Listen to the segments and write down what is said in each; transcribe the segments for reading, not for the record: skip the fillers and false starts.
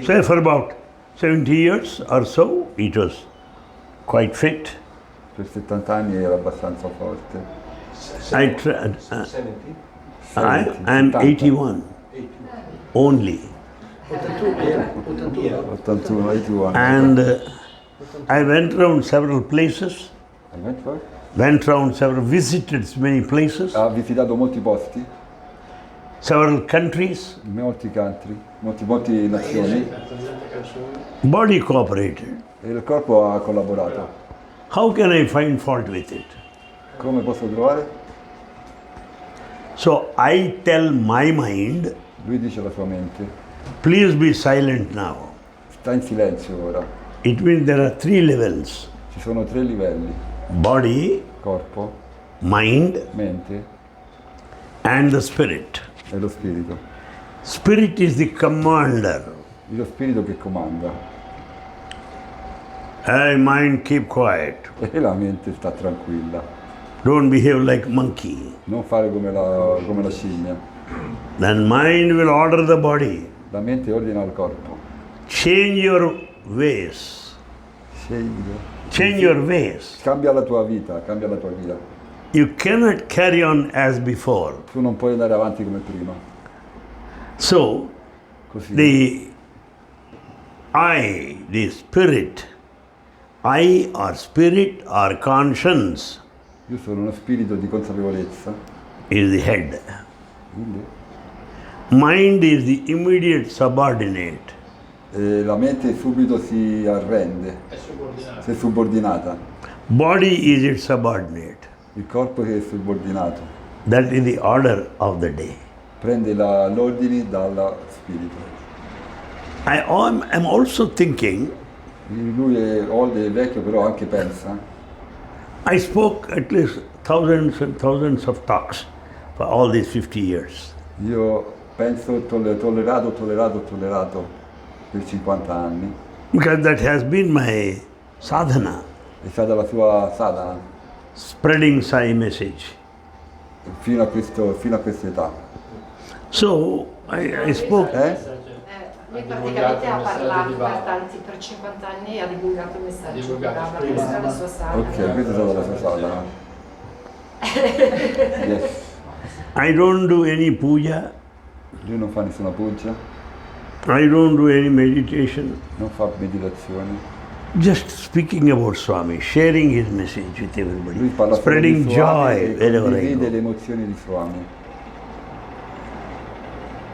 Say for about 70 years or so, it was quite fit. Per 70 anni era abbastanza forte. I am 81 only. 81, 81. And I went around several places. I went where? Went around several, visited many places, Ha visitato molti posti, several countries. molti country, molte nazioni Body cooperated. e il corpo ha collaborato. How can I find fault with it? Come posso trovare? So I tell my mind, Lui dice alla sua mente, please be silent now. sta in silenzio ora. It means there are 3 levels: Ci sono 3 livelli, body, corpo, mind, mente and the spirit. e lo spirito. Spirit is the commander. È lo spirito che comanda Hey, mind, keep quiet. e la mente sta tranquilla. Don't behave like monkey. Non fare come la scimmia. Then mind will order the body. La mente ordina al corpo. Change your ways. Scegli. Change your ways. Cambia la tua vita, cambia la tua vita. You cannot carry on as before. Tu non puoi andare avanti come prima. So, Così. the spirit, I or spirit or conscience Io sono uno spirito di consapevolezza. is the head. Quindi, Mind is the immediate subordinate. la mente subito si arrende, si è subordinata. Body is its subordinate. Il corpo che è subordinato. That is the order of the day. Prende l'ordine dal spirito. I'm also thinking, Lui è vecchio, però anche pensa. I spoke at least thousands and thousands of talks for all these 50 years. Io penso tollerato per 50 anni. Because that has been my sadhana, È stata la sua sadhana spreading Sai message. fino a questa età. So I spoke. Lui praticamente ha parlato per 50 anni e ha divulgato il messaggio. Questa è la sua sadhana. Ok, questa è stata la sua sadhana. Yes. I don't do any puja, Lui non fa nessuna puja, I don't do any meditation. non fa meditazione. Just speaking about Swami, sharing his message with Lui everybody, parla solo spreading di Swami joy e wherever I condivide le go. emozioni di Swami.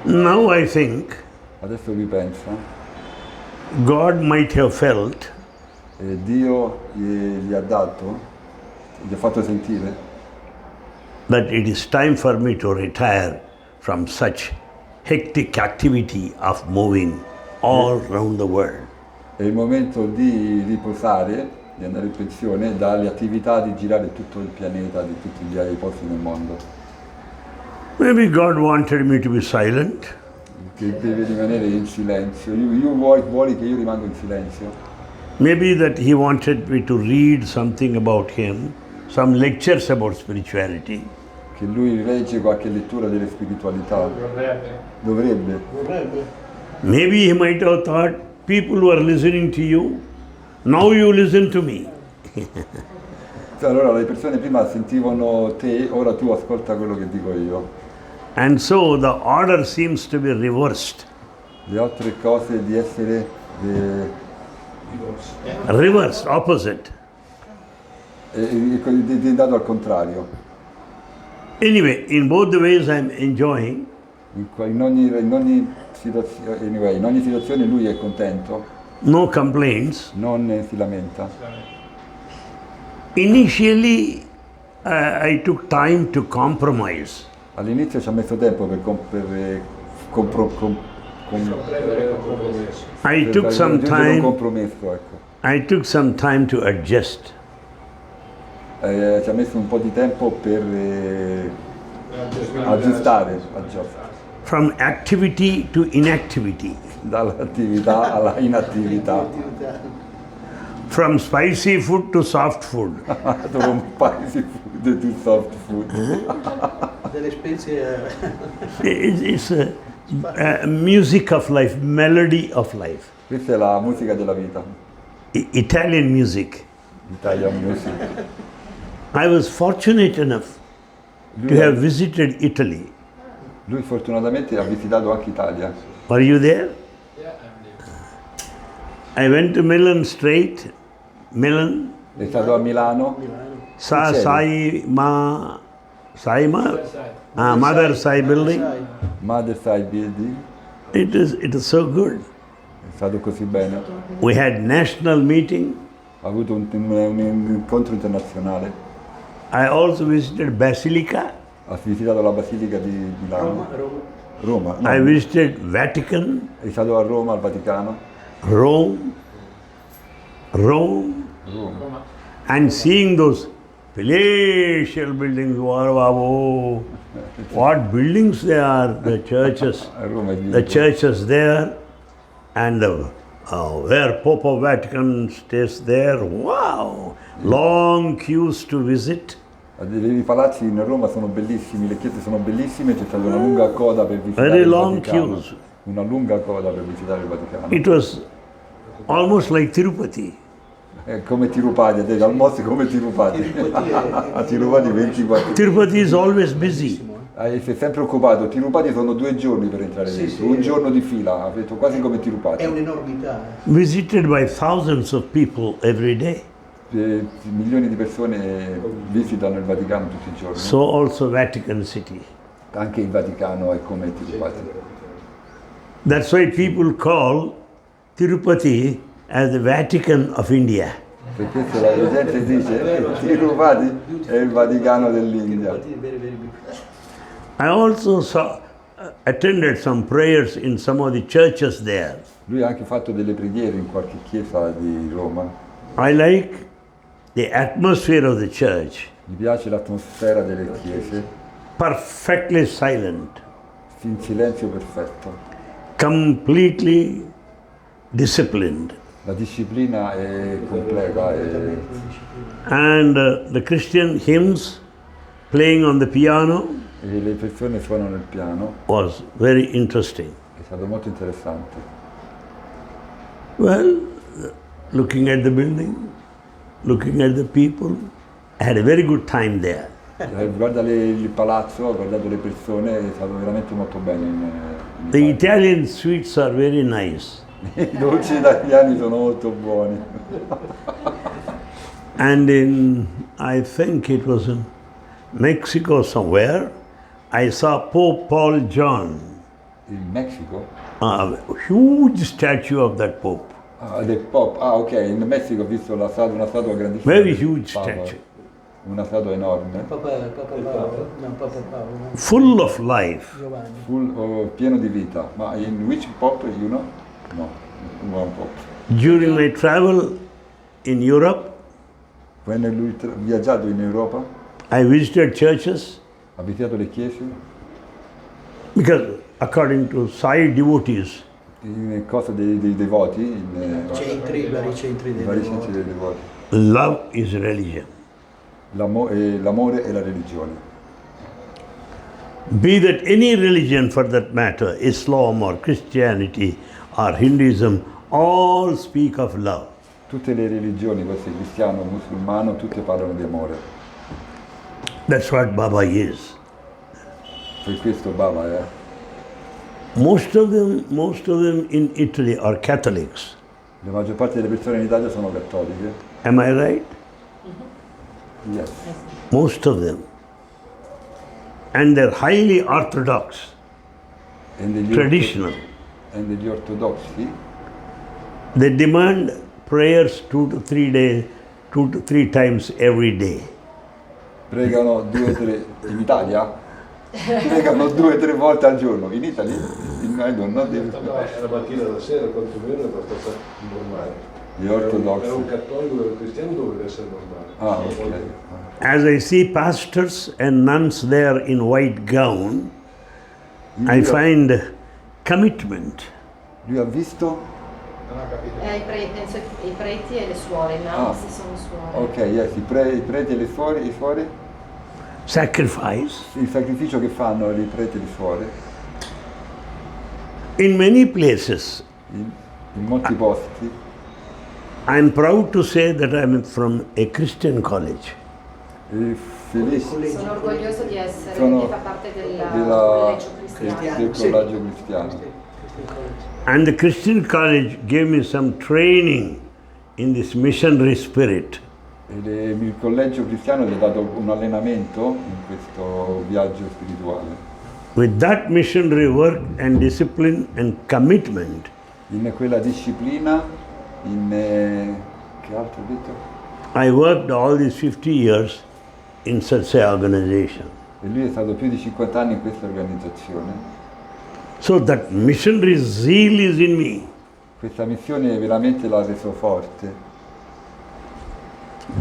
Now I think Adesso lui pensa, God might have felt Dio gli ha dato, gli ha fatto sentire that it is time for me to retire from such hectic activity of moving all around the world. è il momento di riposare, di andare in pensione dalle attività di girare tutto il pianeta, di tutti i posti nel mondo. Maybe God wanted me to be silent. Che deve rimanere in silenzio. Vuoi che io rimanga in silenzio? Maybe that He wanted me to read something about Him, some lectures about spirituality. Che lui legge qualche lettura delle spiritualità. Dovrebbe. Maybe He might have thought, people who are listening to you, now you listen to me. Allora le persone prima sentivano te, ora tu ascolta quello che dico io. And so the order seems to be reversed. Le altre cose di essere Reversed, opposite. è dato al contrario. Anyway, in both the ways I'm enjoying. In ogni situazione lui è contento, No complaints. non si lamenta. Initially, I took time to compromise. All'inizio ci ha messo tempo per I took some raggiungere un time. compromesso, ecco. I took some time to adjust. Ci ha messo un po' di tempo per aggiustare, From activity to inactivity. dall'attività alla inattività. From spicy food to soft food. From spicy food to soft food. Delle spezie Music of life, melody of life. Questa è la musica della vita, Italian music. Italian music. I was fortunate enough to have visited Italy. Lui fortunatamente ha visitato anche Italia. Were you there? Yeah, I'm there. I went to Milan straight. Milan, È stato a Milano, Sai Ma, Mother Sai building. Mother Side Building, It is so good. è stato così bene. We had national meeting. Ha avuto un incontro internazionale. I also visited Basilica. Ha visitato la Basilica di Milano. Roma. No, I visited Vatican, è stato a Roma, al Vaticano. Rome, Roma. and seeing those palatial buildings. Wow, what buildings they are! The churches, A Roma è the churches there, and where Pope of Vatican stays there. Wow, long queues to visit. I palazzi in Roma sono bellissimi, le chiese sono bellissime, c'è stata una lunga coda per visitare Very il long Vaticano. queues. Una lunga coda per visitare il Vaticano. It was almost like Tirupati. È come Tirupati, dal Mossi come Tirupati. A Tirupati 24. Tirupati is always busy. Si è sempre occupato, Tirupati sono 2 giorni per entrare dentro, un giorno di fila, ha detto quasi come Tirupati. È un'enormità. Visited by thousands of people every day. Milioni di persone visitano il Vaticano tutti i giorni. So also Vatican City. Anche il Vaticano è come Tirupati. That's why people call Tirupati as the Vatican of India. Per questo la gente dice Tirupati è il Vaticano dell'India. I also attended some prayers in some of the churches there. Lui ha anche fatto delle preghiere in qualche chiesa di Roma. I like the atmosphere of the church, Gli piace l'atmosfera delle chiese, perfectly silent, in silenzio perfetto. completely disciplined. La disciplina è completa And the Christian hymns playing on the piano e le persone suonano il piano. was very interesting. È stato molto interessante. Well, looking at the building, looking at the people, I had a very good time there. Guarda il palazzo, ho guardato le persone, è stato veramente molto bene in The Italia. Italian sweets are very nice. I dolci italiani sono molto buoni. And I think it was in Mexico somewhere, I saw Pope Paul John, In Messico? a huge statue of that Pope, Del Pop. Ok, in Messico ho visto una statua grandissima. very del huge Papa. statue, Una statua enorme, Papa Paolo, no, Papa Paolo, full of life. Giovanni. pieno di vita. Ma in which Pop, you know? No, one Pop. During my travel in Europe, When lui viaggiato in Europa, I visited churches ha visitato le chiese, because according to Sai devotees, in cosa dei devoti, in Centri, vari centri in dei vari devoti. centri dei devoti. love is religion. L'amore è la religione. Be that any religion for that matter, Islam or Christianity or Hinduism, all speak of love. Tutte le religioni, questo cristiano, musulmano, tutte parlano di amore. That's what Baba is. Per questo Baba è. Most of them in Italy are Catholics. La maggior parte delle persone in Italia sono cattoliche. Am I right? Yes. Most of them. And they're highly orthodox, E degli traditional. e degli ortodossi They demand prayers 2 to 3 times every day. pregano 2 o 3 in Italia? Pregano 2 o 3 volte al giorno. In Italia? I don't know. La mattina e la sera quantomeno è abbastanza normale. Gli Per ortodossi. un cattolico e un cristiano dovrebbe essere normale. Ah, ok. As I see pastors and nuns there in white gown, I find commitment. Lui ha visto? Non ho capito. Penso i preti e le suore, no? Ah. Se sono suore. Ok, yes, i preti e le suore, Sacrifice, il sacrificio che fanno i preti e le suore, In many places, in molti posti, I am proud to say that I am from a Christian college. e felice Sono orgoglioso di essere, Sono di far parte del della- collegio cristiano. del collegio cristiano. And the Christian college gave me some training in this missionary spirit. Il collegio cristiano gli ha dato un allenamento in questo viaggio spirituale. With that missionary work and discipline and commitment, In quella disciplina, che altro ho detto? I worked all these 50 years in such an organization. E lui è stato più di 50 anni in questa organizzazione. So that missionary zeal is in me. Questa missione veramente l'ha reso forte.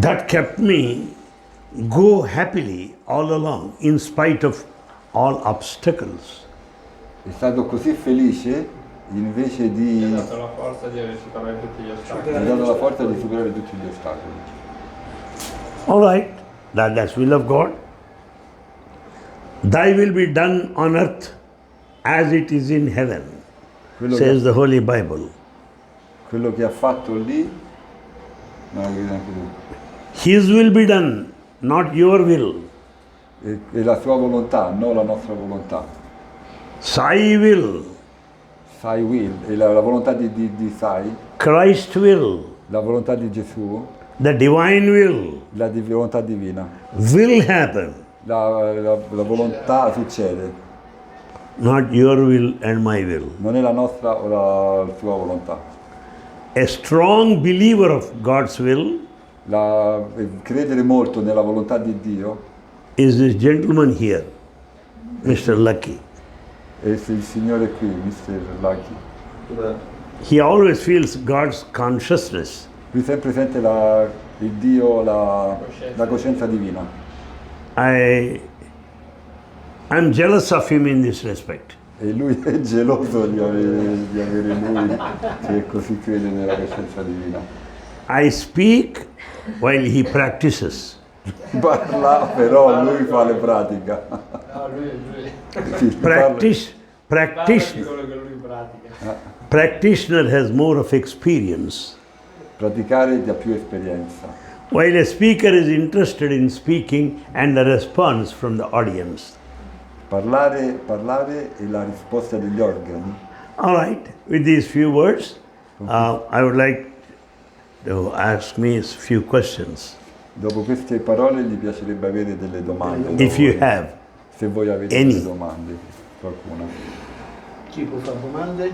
That kept me go happily all along in spite of all obstacles. È stato così felice invece di... Mi ha dato la forza di superare tutti gli ostacoli. Mi ha dato la forza di superare tutti gli ostacoli. All right, that's will of God. Thy will be done on earth as it is in heaven, Quello says che, the Holy Bible. quello che ha fatto lì, non lo vedi neanche tu. His will be done, not your will. È la sua volontà, non la nostra volontà. Sai will, Sai will, è la volontà di Sai, Christ will, la volontà di Gesù, the divine will volontà divina. will happen, La volontà succede, not your will and my will. non è la nostra o la sua volontà. A strong believer of God's will Credere molto nella volontà di Dio is this gentleman here, Mr. Lucky. è il Signore qui, Mr. Lucky. He always feels God's consciousness. Lui sempre sente il Dio, la coscienza divina. I'm jealous of him in this respect. E lui è geloso di avere lui che così crede nella coscienza divina. I speak while he practices. Parla, però lui fa le pratica. No, lui Sì, Practice, parla di practice, quello che lui pratica. practitioner has more of experience. praticare ha più esperienza. While a speaker is interested in speaking and the response from the audience. Parlare e la risposta degli organi. All right, with these few words, I would like to ask me a few questions. Dopo queste parole gli piacerebbe avere delle domande. If you have. Se voi avete Any. delle domande, qualcuna. Chi può fare domande?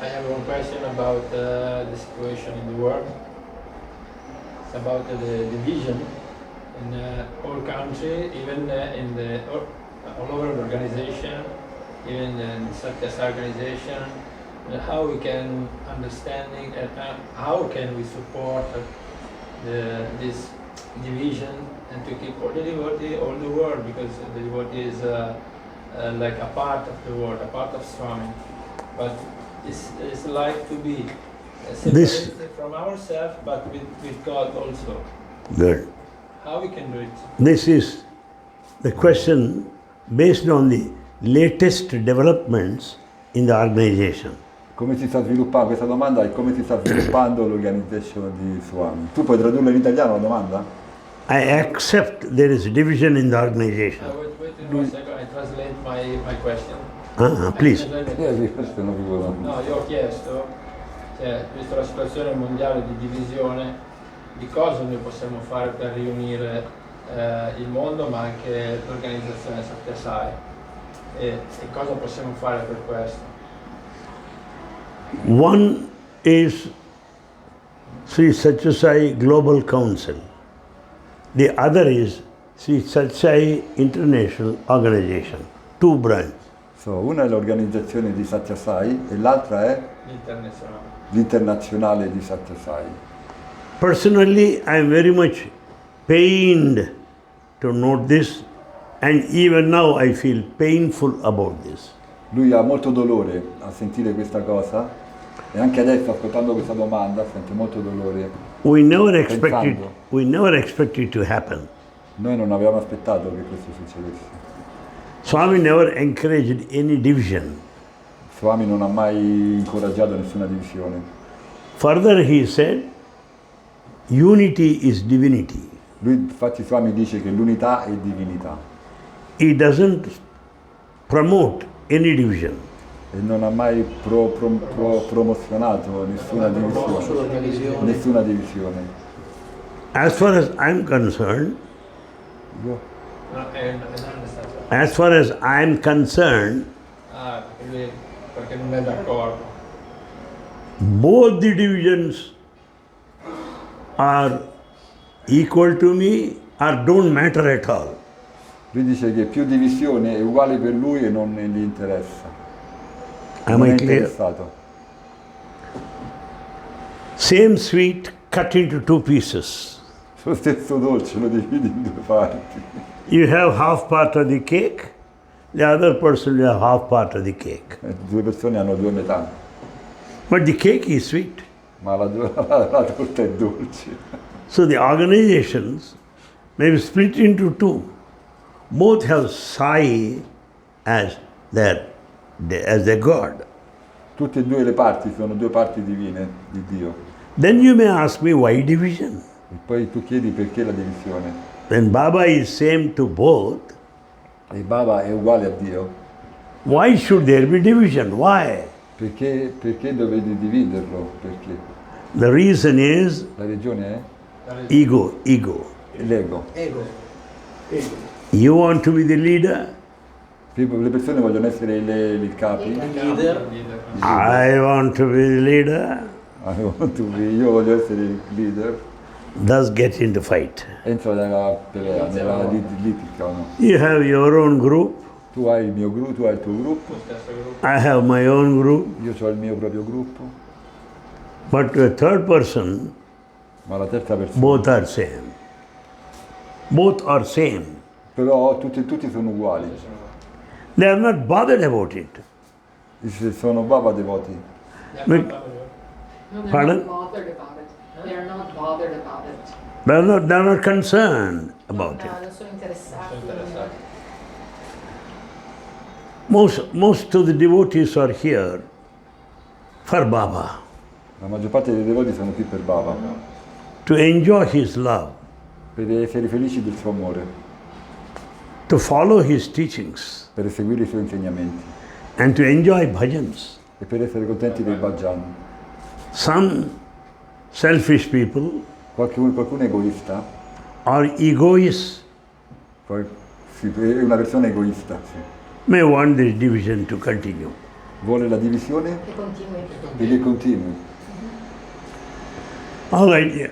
I have one question about the situation in the world. It's about the division in all country, even in the all over the organization, even in such as organization. How we can understanding and how can we support this division and to keep all the devotee all the world, because the devotee is like a part of the world, a part of Swami, but it's like to be separated from ourselves, but with God also. Good. How we can do it? This is the question based on the latest developments in the organization. Come si sta sviluppando, questa domanda è come si sta sviluppando l'organizzazione di Swami. Tu puoi tradurla in italiano la domanda? I accept there is division in the organization. Wait one second, I translate my question. Please. Questo non ricordo. No, io ho chiesto, cioè, vista la situazione mondiale di divisione, di cosa noi possiamo fare per riunire il mondo, ma anche l'organizzazione Satya Sai, e cosa possiamo fare per questo. One is Sri Satya Sai Global Council. The other is Sri Satya Sai International Organization. Two branches. So, una è l'organizzazione di Satya Sai e l'altra è l'internazionale di Satya Sai. Personally, I am very much pained to note this, and even now I feel painful about this. Lui ha molto dolore a sentire questa cosa e anche adesso, ascoltando questa domanda, sente molto dolore. We never expected it to happen. Noi non avevamo aspettato che questo succedesse. Swami never encouraged any division. Swami non ha mai incoraggiato nessuna divisione. Further, he said, unity is divinity. Lui, infatti, Swami dice che l'unità è divinità He doesn't promote any division. e non ha mai promozionato nessuna divisione. Nessuna divisione. As far as I'm concerned, Io- as far as I'm concerned, perché non è d'accordo. both the divisions are equal to me or don't matter at all. Lui dice che più divisione è uguale per lui e non gli interessa. Am Non I è clear? interessato. Same sweet cut into two pieces. Lo stesso dolce lo dividi in due parti. You have half part of the cake, the other person will have half part of the cake. Due persone hanno due metà, But the cake is sweet. ma la torta è dolce. So the organizations may be split into two. Both have Sai as their God. Tutte e due le parti sono due parti divine di Dio. Then you may ask me why division? E poi tu chiedi perché la divisione. When Baba is same to both, E Baba è uguale a Dio. why should there be division? Why? Perché dovete dividerlo? Perché? The reason is La religione è ego. l'ego. Ego. You want to be the leader? Le persone vogliono essere i capi. Leader. I want to be the leader. Io voglio essere il leader. Thus get into fight. Entra nella pelea, nella litica. No? You have your own group. Tu hai il mio gruppo, tu hai il tuo gruppo, I have my own group. io ho il mio proprio gruppo, But the third person, ma la terza persona. both are same. Both are same. Però tutti sono uguali. They are not bothered about it. Sono Baba devoti. But No, they're Pardon? not bothered about it. They're not bothered about it. they are not concerned about No, it. non sono interessati. Most of the devotees are here for Baba, La maggior parte dei devoti sono qui per Baba, to enjoy his love, per essere felici del suo amore, to follow his teachings, per seguire i suoi insegnamenti and to enjoy bhajans. e per essere contenti del bhajan. Some selfish people Qualcuno è egoista, or egoists è una persona egoista, sì. may want this division to continue. Vuole la divisione Che continui. e che continui. All right, yeah.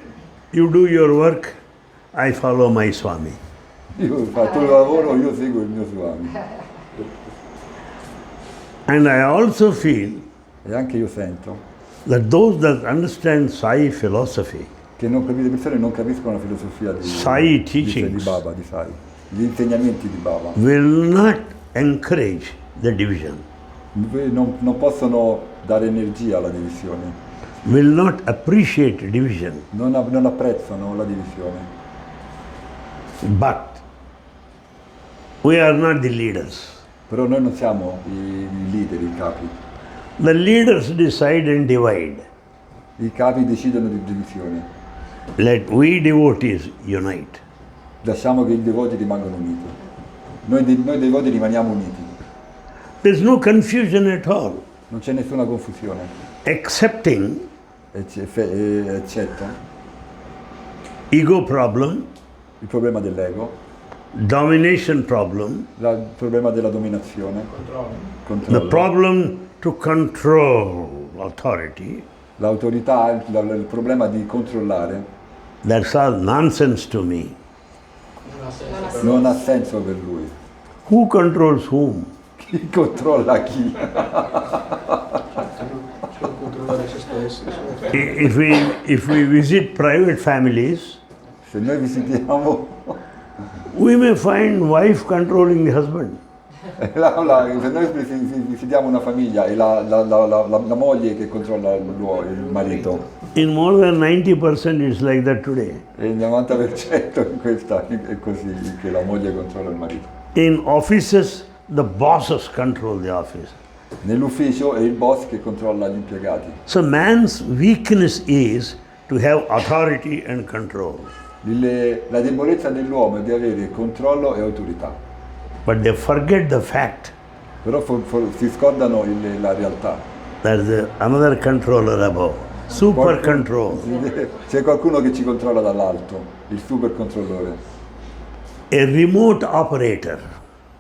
You do your work, I follow my Swami. Io faccio il lavoro, io seguo il mio Swami. And I also feel E anche io sento that those that understand Sai philosophy, che le persone non capiscono la filosofia Sai di teachings Baba, di Sai, gli insegnamenti di Baba. will not encourage the division, Non possono dare energia alla divisione, will not appreciate division, non apprezzano la divisione. but we are not the leaders. Però noi non siamo i leader, i capi. The leaders decide and divide. I capi decidono di divisione. Let we devotees unite. Lasciamo che i devoti rimangano uniti. Noi devoti rimaniamo uniti. There's no confusion at all. Non c'è nessuna confusione, Accepting eccetto ego problem, il problema dell'ego, domination problem, il problema della dominazione, the controllo, problem to control authority. l'autorità, il problema di controllare. That's all nonsense to me. Non ha senso per lui. Who controls whom? Chi controlla chi? Solo controllare se stessi. If we visit private families, Se noi visitiamo we may find wife controlling the husband. se noi visitiamo una famiglia e la moglie che controlla il marito, In more than 90% it's like that today. e il 90% in questa è così, che la moglie controlla il marito. In offices, the bosses control the office. Nell'ufficio è il boss che controlla gli impiegati. So man's weakness is to have authority and control. La debolezza dell'uomo è di avere controllo e autorità. But they forget the fact Però si scordano la realtà. there's another controller above, super control. C'è qualcuno che ci controlla dall'alto, il super controllore. A remote operator.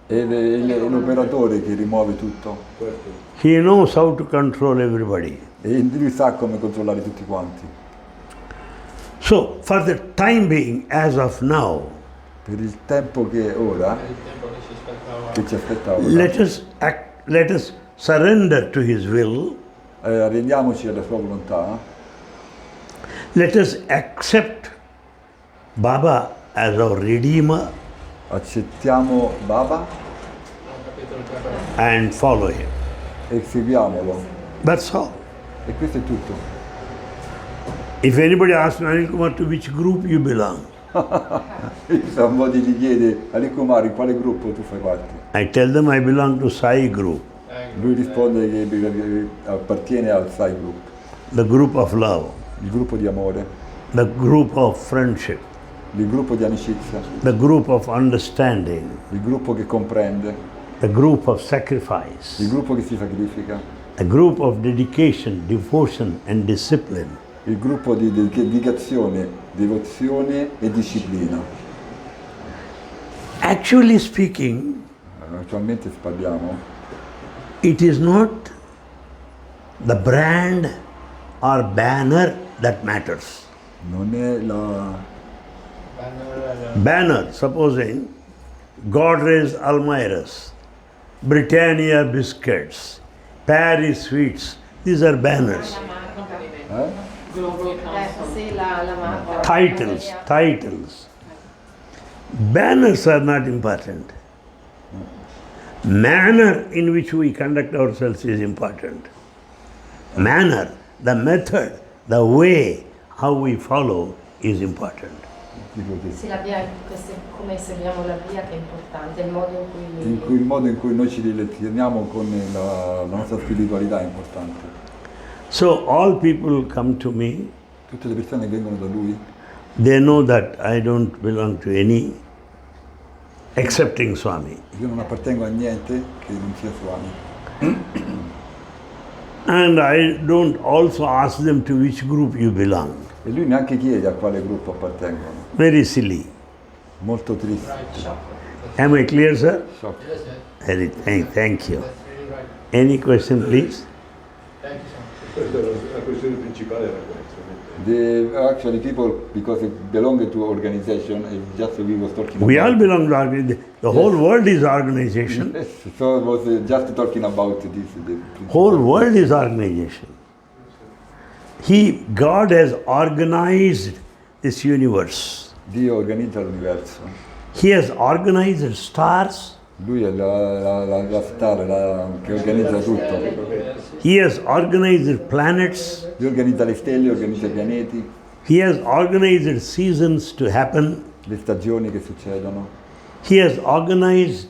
È l'operatore che rimuove tutto. He knows how to control everybody. E lui sa come controllare tutti quanti. So, for the time being, as of now, Per il tempo che è ora, Il tempo che ci aspetta ora, let us surrender to His will. rendiamoci alla sua volontà. Let us accept Baba as our Redeemer Accettiamo Baba capitolo 3. and follow Him. e seguiamolo. That's all. E questo è tutto. If anybody asks Anil Kumar to which group you belong, Somebody gli chiede, Anil Kumar, in quale gruppo tu fai parte? I tell them I belong to Sai group, Lui risponde che appartiene al Sai Group, the group of love, il gruppo di amore, the group of friendship, il gruppo di amicizia, the group of understanding, il gruppo che comprende, the group of sacrifice, il gruppo che si sacrifica, a group of dedication, devotion and discipline. il gruppo di dedicazione, devozione e disciplina. Actually speaking, Attualmente parliamo, it is not the brand or banner that matters. non è la... Banner, supposing Godrej Almirez, Britannia biscuits, Paris sweets, these are banners. Global Council. Sì, la marca. Titles. Banners are not important. Manner in which we conduct ourselves is important. Manner, the method, the way, how we follow is important. Sì, la via, come seguiamo la via che è importante, il modo in cui... Il modo in cui noi ci relazioniamo con la nostra spiritualità è importante. So all people come to me, Tutte le persone che vengono da lui they know that I don't belong to any excepting Swami. io non appartengo a niente che non sia Swami. And I don't also ask them to which group you belong. E lui neanche chiede a quale gruppo appartengono. Very silly. Molto triste. Am I clear, sir? Sciocco. Yes, yes. Thank you. That's really right. Any question, please? Thank you so much. Questa è la questione principale era questa. Actually, people, because they belong to organization, just we was talking We all about. belong to organization. The whole world is organization. Yes, so it was just talking about this. Whole world is organization. God has organized this universe. Dio organizza l'universo. He has organized stars. Lui è la star che organizza tutto. He has organized planets. Lui organizza le stelle, organizza i pianeti, He has organized seasons to happen. le stagioni che succedono. He has organized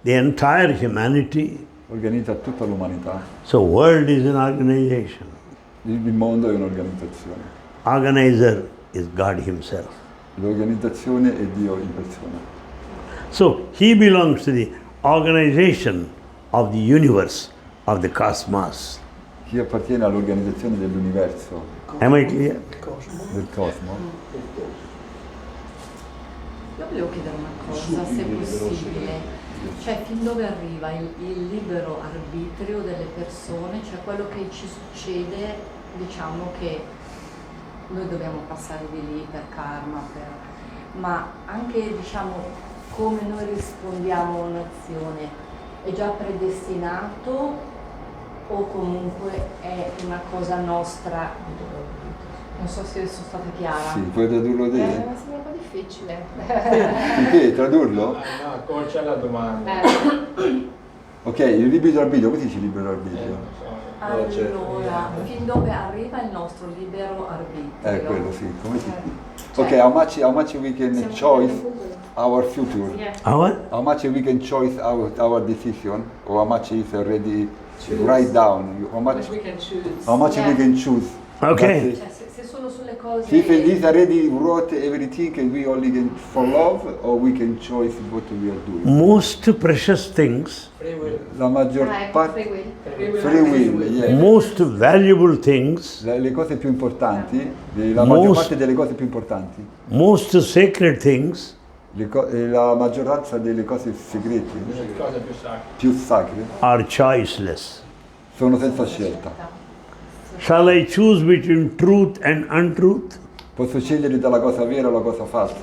the entire humanity. Organizza tutta l'umanità. So world is an organization. Il mondo è un'organizzazione. Organizer is God himself. L'organizzazione è Dio in persona. So he belongs to the organization of the universe, of the cosmos. Chi appartiene all'organizzazione dell'universo, Am I clear? del cosmo, Io volevo chiedere una cosa, se possibile, cioè fin dove arriva il libero arbitrio delle persone, cioè quello che ci succede, diciamo che noi dobbiamo passare di lì per karma, ma anche diciamo come noi rispondiamo a un'azione, è già predestinato o comunque è una cosa nostra? Non so se sono stata chiara. sì, puoi tradurlo te? Mi sembra un po' difficile. Perché tradurlo? No, accorcia la domanda. Ok, il libero arbitrio, come si dice libero arbitrio? Allora, fin dove arriva il nostro libero arbitrio? Quello sì, come si dice? Okay, how much we can choose our future? Yeah. How much we can choose our decision, or how much is already write down? How much we can choose. how much we can choose? Okay. Cioè, se sono sulle cose... If this already wrote everything, and we only can for love, or we can choose what we are doing. Most precious things, Free will. La maggior Free parte will. free will, yeah. most valuable things, Le cose più importanti, la maggior Most- parte delle cose più importanti, most sacred things, la maggioranza delle cose segrete, Cosa più sacra. più sacre, are choiceless. sono senza scelta. Shall I choose between truth and untruth? Posso scegliere tra la cosa vera o la cosa falsa.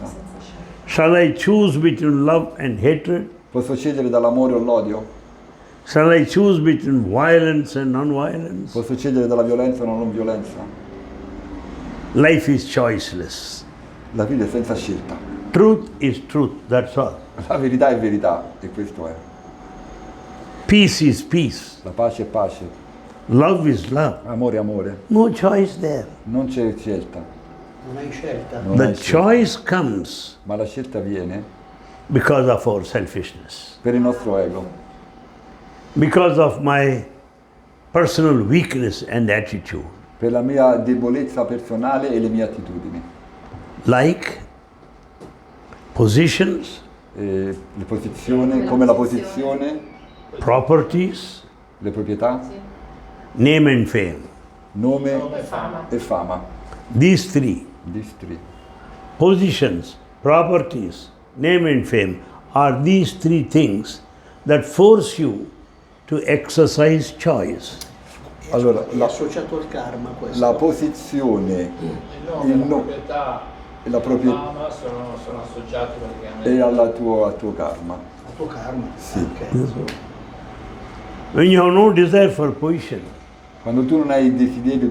Shall I choose between love and hatred? Posso scegliere dall'amore o l'odio. Shall I choose between violence and non-violence? Posso scegliere dalla violenza o non violenza. Life is choiceless. La vita è senza scelta. Truth is truth, that's all. La verità è verità, e questo è. Peace is peace. La pace è pace. Love is love. Amore è amore. No choice there. Non c'è scelta. Non hai scelta. Non The hai scelta. choice comes Ma la scelta viene because of our selfishness, per il nostro ego, because of my personal weakness and attitude. per la mia debolezza personale e le mie attitudini. Like positions, Le posizioni, come la posizione, properties, le proprietà, name and fame. nome Fama. e fama. These three, These three. positions, properties, name and fame, are these three things that force you to exercise choice. Allora, È associato al karma questo. la posizione Il nome, Il la no- proprietà, e la proprietà fama sono associati praticamente. e al tuo karma. Al tuo karma. Sì. Ok. When you have no desire for position, Quando tu non hai il desiderio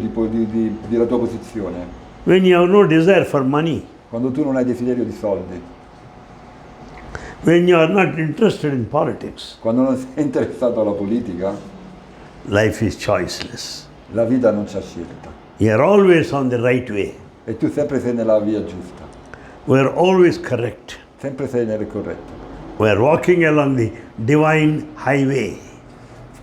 della tua posizione, when you have no desire for money, quando tu non hai desiderio di soldi, when you are not interested in politics, quando non sei interessato alla politica, life is choiceless. la vita non c'ha scelta. You are always on the right way. E tu sempre sei nella via giusta, We are always correct. sempre sei nel corretto. We are walking along the divine highway.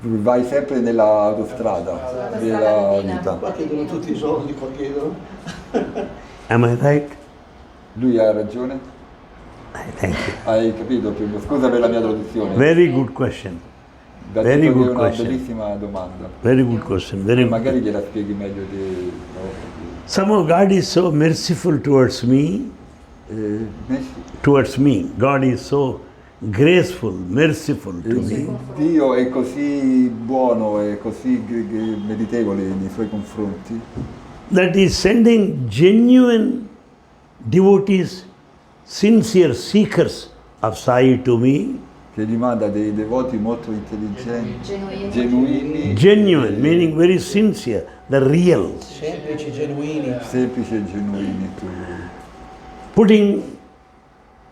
Vai sempre nella autostrada della vita. Qua chiedono tutti i soldi, qua chiedono. Am I right? Lui ha ragione? Thank you. Hai capito? Scusa per la mia traduzione. Very good question. Ha very detto che good è una question. bellissima domanda. Very good question. Very good. Magari gliela spieghi meglio di... Somehow God is so merciful towards me. Messi? Towards me. God is so graceful, merciful to me. Dio è così buono e così meritevole nei suoi confronti That is sending genuine devotees, sincere seekers of Sai to me. che gli manda dei devoti molto intelligenti, Genuini. genuini, Genuine, meaning very sincere, the real. Semplici, genuini. semplici e genuini, Putting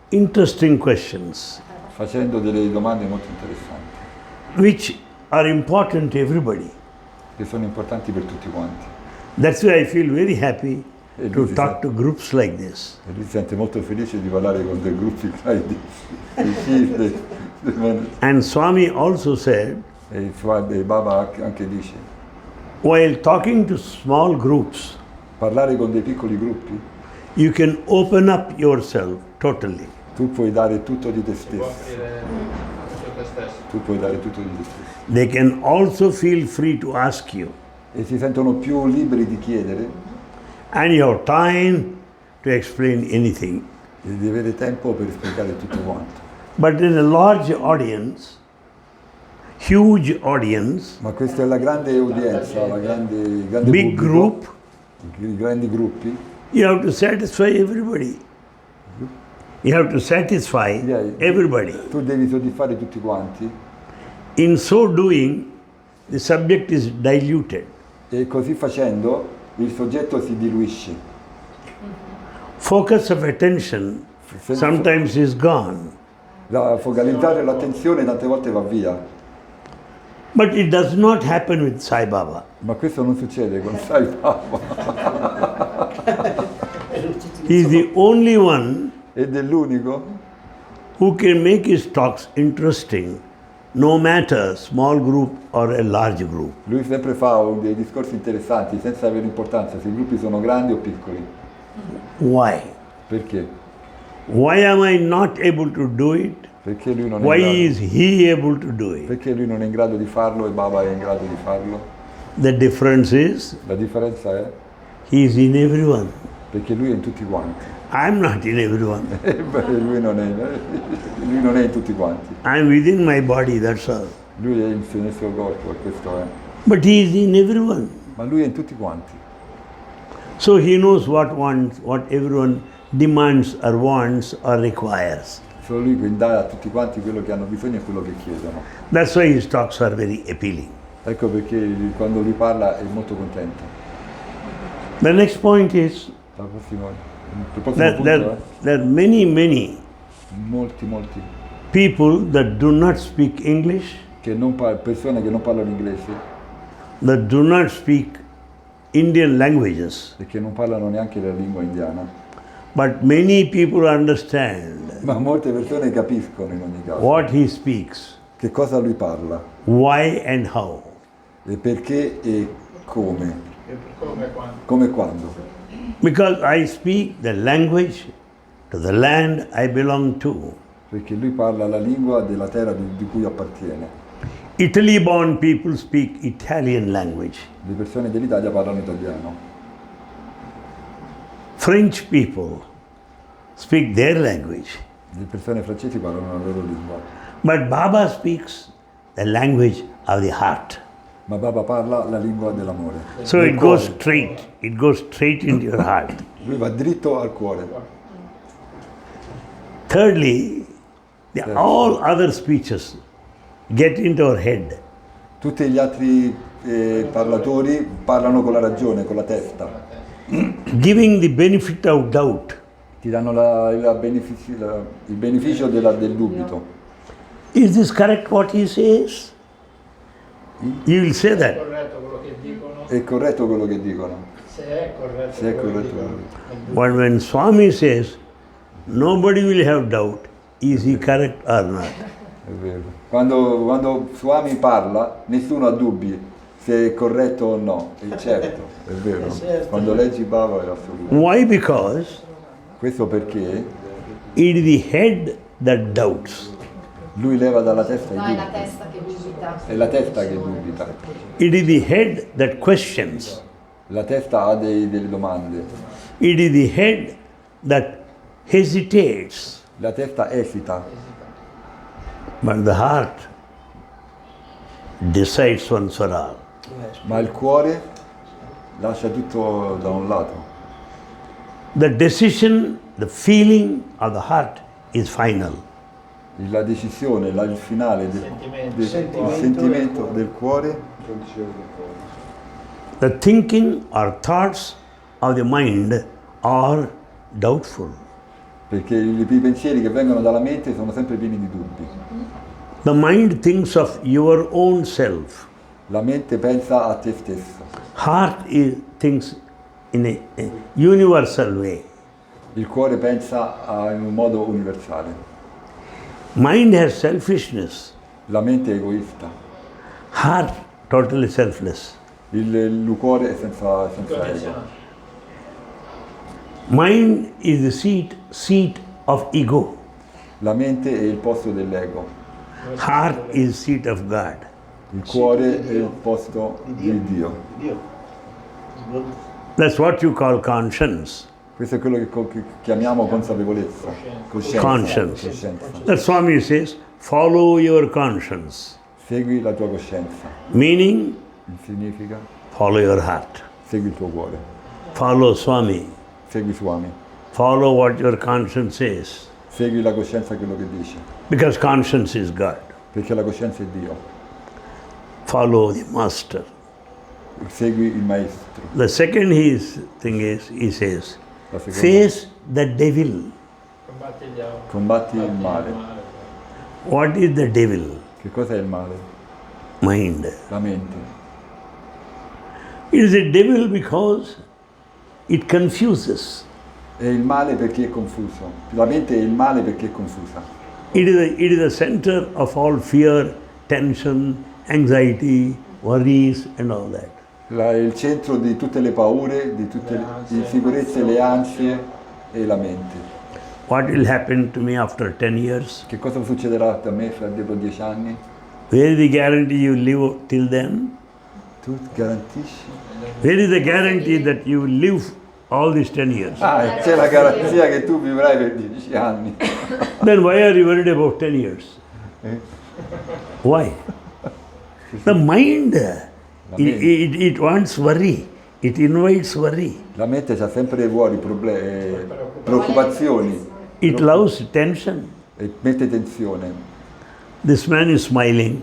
interesting questions, facendo delle domande molto interessanti, which are important to everybody. che sono importanti per tutti quanti. That's why I feel very happy E to lui si talk to groups like this. E lui si sente molto felice di parlare con dei gruppi And Swami also said, e il Baba anche dice, while talking to small groups, parlare con dei piccoli gruppi, you can open up yourself totally. tu puoi dare tutto di te Può stesso, offrire tutto te stesso. tu puoi dare tutto di te stesso. They can also feel free to ask you. E si sentono più liberi di chiedere And you have time to explain anything. e di avere tempo per spiegare tutto quanto. But in a large audience, huge audience, Ma questa è la grande udienza, la grande big pubblico, group, i grandi gruppi, you have to satisfy everybody. You have to satisfy Yeah. everybody. tu devi soddisfare tutti quanti In so doing, the subject is diluted. e così facendo il soggetto si diluisce. Focus of attention sometimes is gone. Focalizzare l'attenzione tante volte va via, But it does not happen with Sai Baba. ma questo non succede con Sai Ram. He is the only one ed è l'unico who can make his talks interesting, no matter small group or a large group. Lui sempre fa dei discorsi interessanti senza avere importanza se i gruppi sono grandi o piccoli. Why? Perché? Why am I not able to do it? Perché lui non è Why in grado, is he able to do it? perché lui non è in grado di farlo e Baba è in grado di farlo? The difference is La differenza è he is in everyone. perché lui è in tutti quanti. I'm not in everyone. Beh, lui non è in tutti quanti. I'm within my body, that's all. Lui è nel suo corpo e questo è. But he is in everyone. Ma lui è in tutti quanti. So he knows what wants, what everyone demands or wants or requires. Solo lui dà a tutti quanti quello che hanno bisogno e quello che chiedono. That's why his talks are very appealing. Ecco perché quando lui parla è molto contento. The next point is Il prossimo punto è there are many molti people that do not speak English, persone che non parlano inglese that do not speak Indian languages, e che non parlano neanche la lingua indiana, but many people understand ma molte persone capiscono in ogni caso what he speaks, che cosa lui parla why and how. e perché e come Come e quando. quando. Because I speak the language to the land I belong to. Perché lui parla la lingua della terra di cui appartiene. Italy-born people speak Italian language. Le persone dell'Italia parlano italiano. French people speak their language. Le persone francesi parlano la loro lingua. But Baba speaks the language of the heart. Ma Baba parla la lingua dell'amore. So Del it goes cuore. straight into your heart. Lui va dritto al cuore. Thirdly, all other speeches get into our head. Tutti gli altri parlatori parlano con la ragione, con la testa. Giving the benefit of doubt. Ti danno il beneficio del dubito. Is this correct what he says? You will say È that. corretto quello che dicono? È corretto quello che dicono. Se è corretto Se è quello che corretto dicono. But when Swami says, nobody will have doubt, is he correct or not? È vero. Quando Swami parla, nessuno ha dubbi se è corretto o no. E certo, è vero. Quando leggi Baba è assoluto. Why? Because Questo perché it is the head that doubts. lui leva dalla testa No, i è la dubbi. testa che dubita. È la testa che dubita. It is the head that questions. La testa ha delle domande. It is the head that hesitates. La testa esita, But the heart decides once for all. ma il cuore lascia tutto da un lato. The decision, the feeling of the heart is final. La decisione, il finale del sentimento del cuore, The thinking or thoughts of the mind are doubtful. perché i pensieri che vengono dalla mente sono sempre pieni di dubbi. The mind thinks of your own self. La mente pensa a te stesso, Heart thinks in a universal way. il cuore pensa in un modo universale. Mind has selfishness. La mente è egoista, Heart totally selfless. il cuore è senza ego. Mind is the seat of ego. La mente è il posto dell'ego, Heart is seat of God. il cuore è il posto di Dio. That's what you call conscience. Questo è quello che chiamiamo consapevolezza, Conscience. coscienza. That Swami says, follow your conscience. Segui la tua coscienza, Meaning, significa follow your heart. segui il tuo cuore, Follow Swami. segui Swami, Follow what your conscience says. segui la coscienza quello che dice, Because conscience is God. perché la coscienza è Dio. Follow the master. Segui il maestro. The second thing is, he says, La seconda, face the devil. combatti il male. What is the devil? Che cosa è il male? Mind. La mente. It is a devil because it confuses. È il male perché è confuso. La mente è il male perché è confusa. It is the center of all fear, tension, anxiety, worries and all that. È il centro di tutte le paure, di tutte le insicurezze, le ansie e la mente. What will happen to me after 10 years? Che cosa succederà a me fra dopo 10 anni? Where is the guarantee you live till then? Tu garantisci? Where is the guarantee that you will live all these 10 years? Ah, c'è la garanzia che tu vivrai per 10 anni. Then why are you worried about 10 years? Why? The mind, it wants worry. It invites worry. La mente ha sempre vuori, problemi, preoccupazioni. It loves tension. E mette tensione. This man is smiling.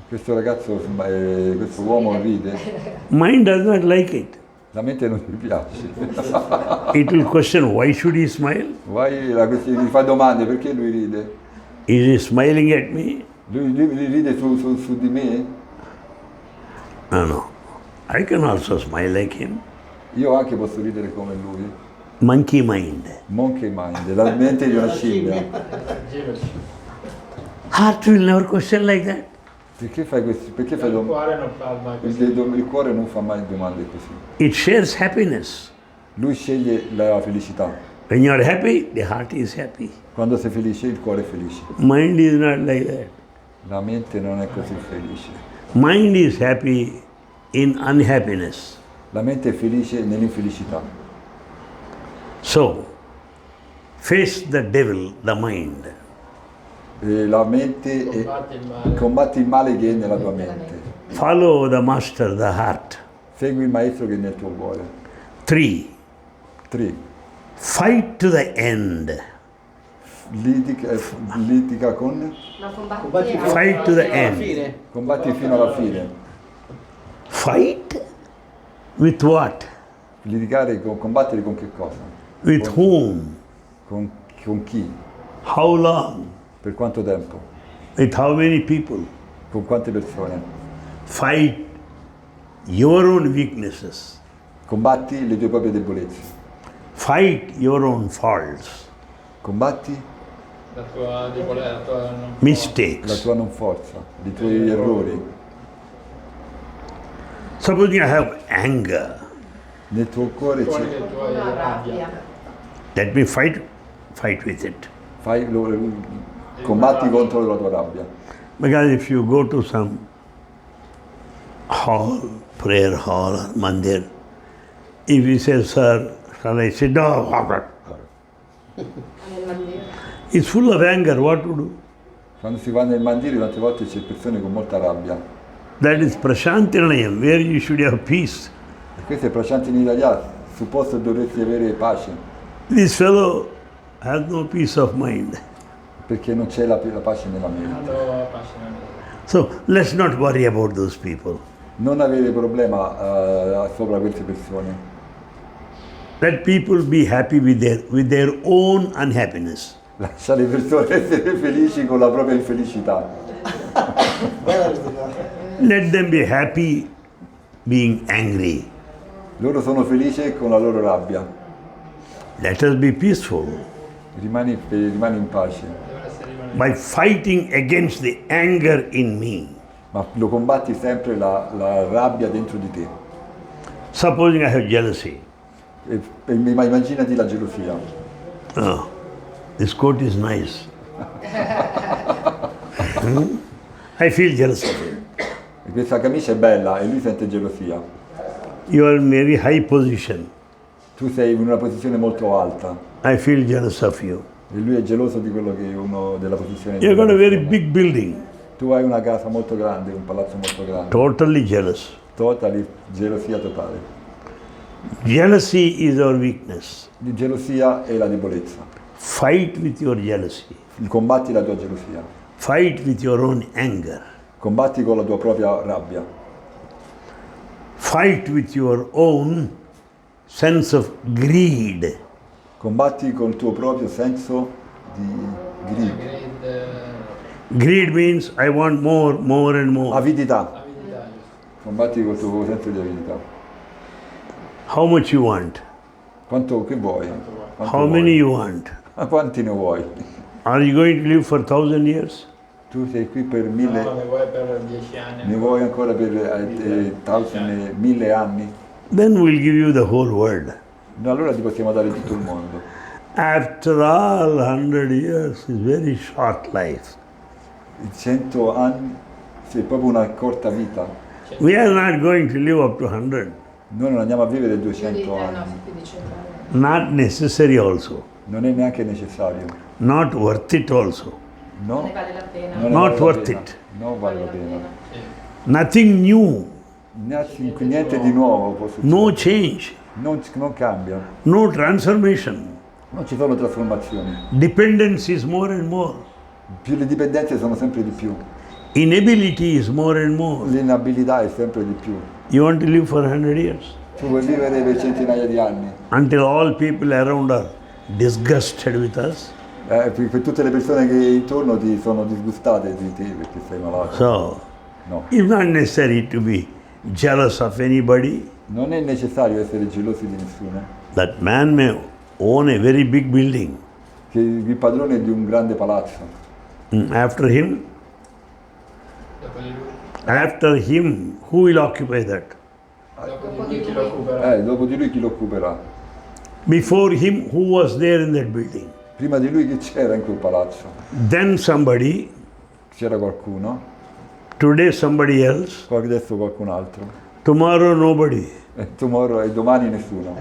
Questo ragazzo, questo uomo ride. Mind does not like it. La mente non gli piace. It will question why should he smile? Gli fa domande, perché lui ride? Is he smiling at me? Lui ride su di me? No. I can also smile like him. Io anche posso ridere come lui. Monkey mind. Monkey mind, la mente di una scimmia. Heart will never question like that. Perché fai questo? Perché fai domande? Il cuore non fa mai domande così. It shares happiness. Lui sceglie la felicità. When you are happy, the heart is happy. Quando sei felice, il cuore è felice. Mind is not like that. La mente non è così felice. Mind is happy in unhappiness. La mente è felice nell'infelicità. So, face the devil, the mind. E la mente combatti il male che è nella tua mente. Follow the master, the heart. Segui il maestro che è nel tuo cuore. 3. 3. Fight to the end. Litiga con? Fight to the end. Combatti fino alla fine. Fight? With what? Litigare, combattere con che cosa? With whom? Con chi? How long? Per quanto tempo? With how many people? Con quante persone? Fight your own weaknesses. Combatti le tue proprie debolezze. Fight your own faults. Combatti la tua debolezza, la tua mistakes. La tua non forza, i tuoi errori. Suppose you have anger. Nel tuo cuore c'è una rabbia. Let me fight with it. Combatti contro la tua rabbia. Because if you go to some hall, prayer hall or mandir, if you say, sir, shall I sit down? It's full of anger, what to do? Quando si va nel mandiri tante volte c'è persone con molta rabbia. That is Prashantinayam, where you should have peace. E questo è Prashanti in italiano, sul posto dovresti avere pace. This fellow has no peace of mind. Perché non c'è la pace nella mente. So let's not worry about those people. Non avere problema sopra queste persone. Let people be happy with their own unhappiness. Lascia le persone essere felici con la propria infelicità. Let them be happy being angry. Loro sono felici con la loro rabbia. Let us be peaceful. Rimani in pace. By fighting against the anger in me. Ma lo combatti sempre la rabbia dentro di te. Supposing I have jealousy. Ma immaginati la gelosia. Oh, this coat is nice. I feel jealous of him. E questa camicia è bella e lui sente gelosia. You are in very high position. Tu sei in una posizione molto alta. I feel jealous of you. E lui è geloso di quello che uno della posizione. You got a very big building. Tu hai una casa molto grande, un palazzo molto grande. Totally jealous. Gelosia totale. Jealousy is our weakness. La gelosia è la debolezza. Fight with your jealousy. Combatti la tua gelosia. Fight with your own anger. Combatti con la tua propria rabbia. Fight with your own sense of greed. Combatti con il tuo proprio senso di greed. Greed means I want more and more. Avidità. Combatti con il tuo senso di avidità. How much you want? Quanto che vuoi? Quanto How vuoi? many you want? Ma quanti ne vuoi? Are you going to live for 1,000 years? Tu sei qui per No, 1000, ne vuoi per 10 anni. ne vuoi ancora per 1000 anni? Then we'll give you the whole world. No, allora ti possiamo dare tutto il mondo. After all, 100 years is very short life. 100 anni, sì, è proprio una corta vita. We are not going to live up to 100. Noi non andiamo a vivere Più di 200 no, anni. più di 100 anni. Not necessary also. Non è neanche necessario. Not worth it also. Non No? ne vale la pena. Non ne Not vale la worth pena. it. Non vale la pena. Nothing new. Niente di nuovo può succedere. No change. Non cambia. No transformation. Non ci sono trasformazioni. Dependence is more and more. Più le dipendenze sono sempre di più. Inability is more and more. L'inabilità è sempre di più. You want to live for 100 years? Tu vuoi vivere per centinaia di anni. Until all people around are disgusted with us. Per tutte le persone che intorno ti sono disgustate di te perché sei malato. So, No. it's not necessary to be jealous of anybody. Non è necessario essere gelosi di nessuno. That man may own a very big building. Che il padrone è di un grande palazzo. After him, who will occupy that? Dopo di lui chi lo occuperà? Dopo di lui chi lo occuperà? Before him, who was there in that building? Prima di lui chi c'era in quel palazzo? Then somebody, C'era qualcuno, today somebody else, poi adesso qualcun altro. tomorrow nobody. E domani nessuno.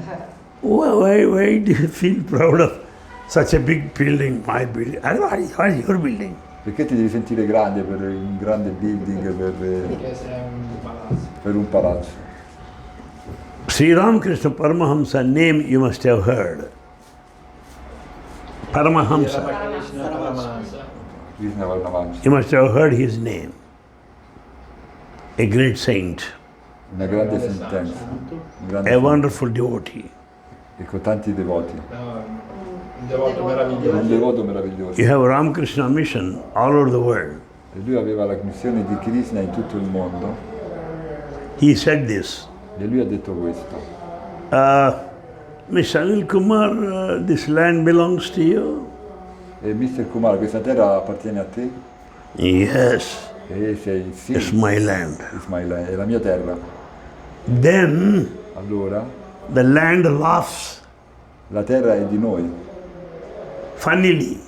Why do you feel proud of such a big building, my building? What is your building? Perché ti devi sentire grande per un grande building, Perché sei un palazzo. per un palazzo? Sri Ramakrishna Paramahamsa name you must have heard. Paramahamsa. Krishna Paramahansa. Krishna Varnavansha, You must have heard his name. A great saint, una grande sentenza, un grande a wonderful devotee. e con tanti devoti. No, un devoto Un meraviglioso. devoto meraviglioso. You have Ramakrishna mission all over the world. E lui aveva la missione di Krishna in tutto il mondo. He said this. E lui ha detto questo. Mr. Anil Kumar, this land belongs to you? E Mr. Kumar, questa terra appartiene a te? Yes, E sei sì, it's my land. Ismail, è la mia terra. Then Allora, the land laughs la terra è di noi. funnily,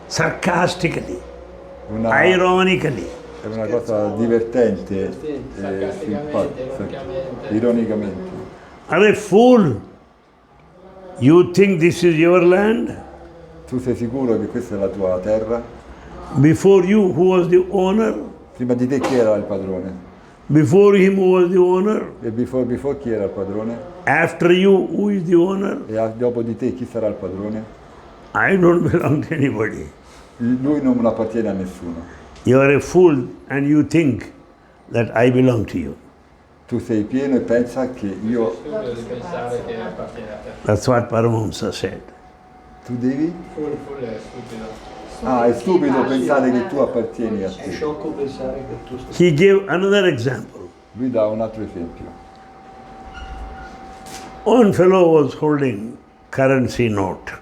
sarcastically, Una, ironically. è una cosa divertente, Sarcasticamente, ironicamente. Are a fool. You think this is your land? Tu sei sicuro che questa è la tua terra? Before you, who was the owner? Prima di te chi era il padrone? Before him, who was the owner? E before chi era il padrone? After you, who is the owner? E dopo di te chi sarà il padrone? I don't belong to anybody. Lui non appartiene a nessuno. You are a fool and you think that I belong to you. Tu sei pieno e pensa che io... Stupido di pensare che appartiene a te. That's what Paramahamsa said. Tu devi? Full è stupido. Ah, è stupido pensare che tu appartieni a È te. sciocco pensare che tu stai... He gave another example. Lui dà un altro esempio. One fellow was holding currency note.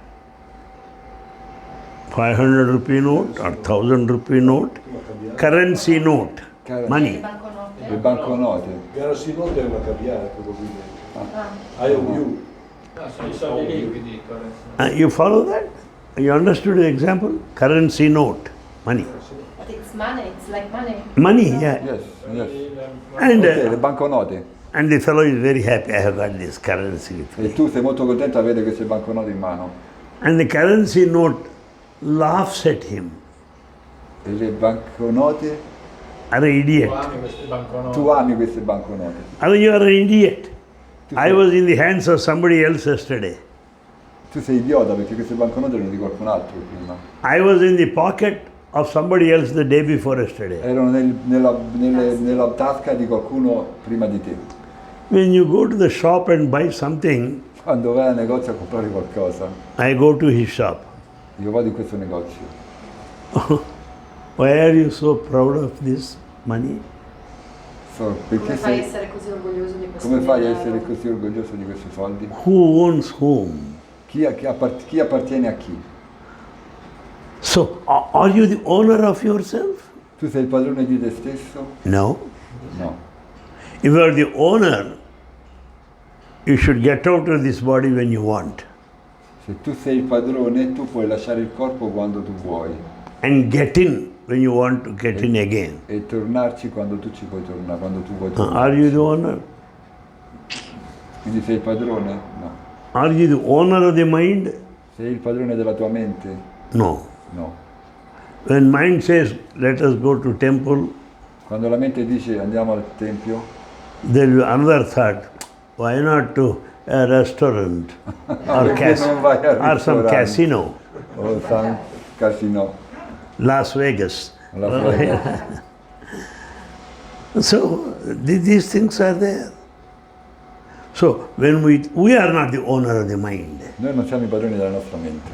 500 rupee note or 1000 rupee note. Currency note. Money. Banconote. Le banconote. Garasinote è una caviale probabilmente. IOU. No, sono i soldi liquidi. corretto. You follow that? You understood the example? Currency note. Money. But it's money, it's like money. Money, yeah. Yes, yes. And, Ok, le banconote. and the fellow is very happy. I have got this currency with me. E tu sei molto contento di avere queste banconote in mano. And the currency note laughs at him. E le banconote, Are an idiot. Tu ami queste banconote. tu ami queste banconote. Are you are an idiot? Tu I was in the hands of somebody else yesterday. tu sei idiota perché queste banconote erano di qualcun altro prima. I was in the pocket of somebody else the day before yesterday. Erano nella tasca di qualcuno prima di te. When you go to the shop and buy something, Quando vai al negozio a comprare qualcosa, I go to his shop. io vado in questo negozio. Why are you so proud of this money? perché Come fai a essere così orgoglioso di questo come fai a denaro? essere così orgoglioso di questi soldi? Who owns whom? Chi appartiene a chi? So, are you the owner of yourself? Tu sei il padrone di te stesso? No. No. If you are the owner, you should get out of this body when you want Se tu sei il padrone, tu puoi lasciare il corpo quando tu vuoi and get in when you want to get in again. e tornarci quando tu ci puoi tornare, quando tu vuoi Are you tornare. the owner? Quindi sei il padrone? No. Are you the owner of the mind? Sei il padrone della tua mente? No. No. When mind says, let us go to temple, Quando la mente dice andiamo al tempio, there will be another thought. Why not to a restaurant or, perché non vai al or some ristorante? casino, O San Casino. Las Vegas? Alla Vegas. So these things are there. So when we are not the owner of the mind. Noi non siamo i padroni della nostra mente.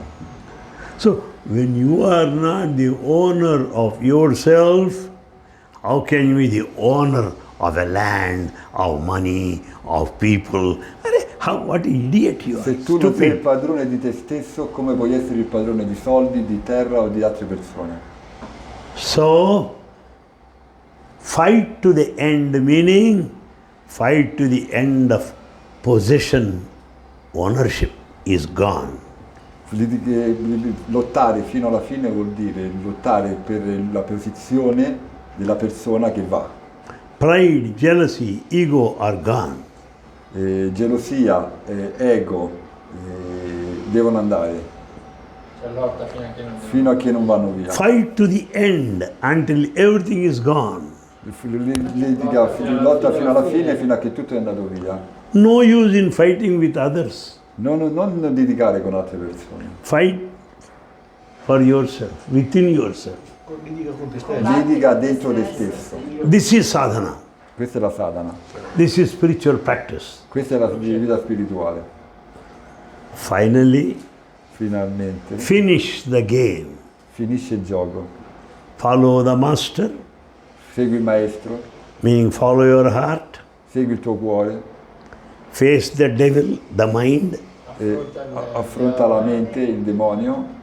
So when you are not the owner of yourself, how can you be the owner of a land, of money, of people? What idiot you are. Se tu non sei il Stupid. padrone di te stesso, come puoi essere il padrone di soldi, di terra o di altre persone? So fight to the end, meaning fight to the end of possession, ownership is gone. Lottare fino alla fine vuol dire lottare per la posizione della persona che va. Pride, jealousy, ego are gone. Gelosia, ego devono andare C'è lotta fino a che non vanno via. Fight to the end until everything is gone. Lotta fino alla fine, fino a che tutto è andato via. No use in fighting with others. Non litigare con altre persone. Fight for yourself, within yourself. Litiga con te stesso. Litiga dentro te stesso. This is sadhana. Questa è la sadhana. This is spiritual practice. Questa è la vita spirituale. Finally, Finalmente finish the game. finisce il gioco. Follow the master, Segui il maestro, meaning follow your heart. segui il tuo cuore, Face the devil, the mind. affronta la mente, il demonio,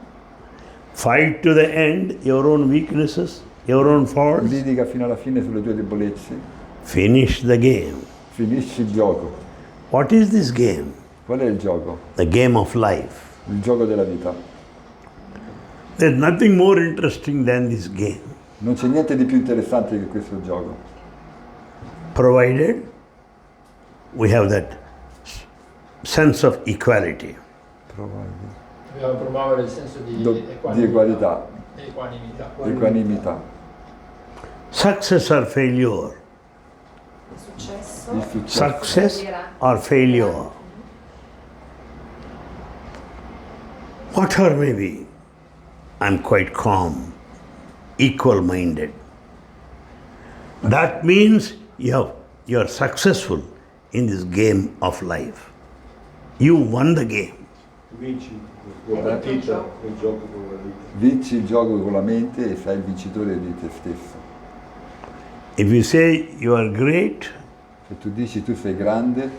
Fight to the end your own weaknesses, your own faults. litiga fino alla fine sulle tue debolezze, Finish the game. finisci il gioco. What is this game? Qual è il gioco? The game of life. Il gioco della vita. There's nothing more interesting than this game, Non c'è niente di più interessante che questo gioco, provided we have that sense of equality. Dobbiamo promuovere il senso di di equalità, equanimità. equanimità. Success or failure. Il successo. Il successo. Success or failure. Whatever may be, I'm quite calm, equal-minded. That means you're successful in this game of life. You won the game. Vinci con la vita, il gioco con la vita. Vinci il gioco con la mente e sei il vincitore di te stesso. If you say you are great, Se tu dici tu sei grande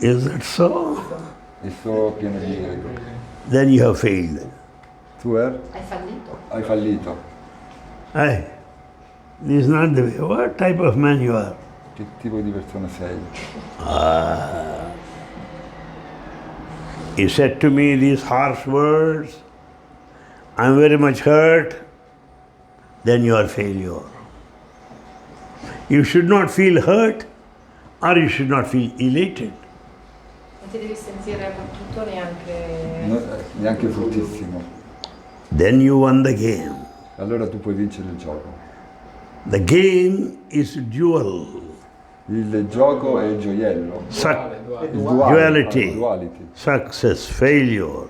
is that so? e sono pieno di ego, Then you have failed. tu Hai fallito. hai fallito. Hey, this is not the way. What type of man you are? Che tipo di persona sei? He said to me these harsh words, I'm very much hurt, then you are failure. You should not feel hurt or you should not feel elated. Non ti devi sentire abbattuto neanche. Neanche fortissimo. Then you won the game. Allora tu puoi vincere il gioco. The game is dual. Il gioco è il gioiello. Il Duality. duality. Success, failure,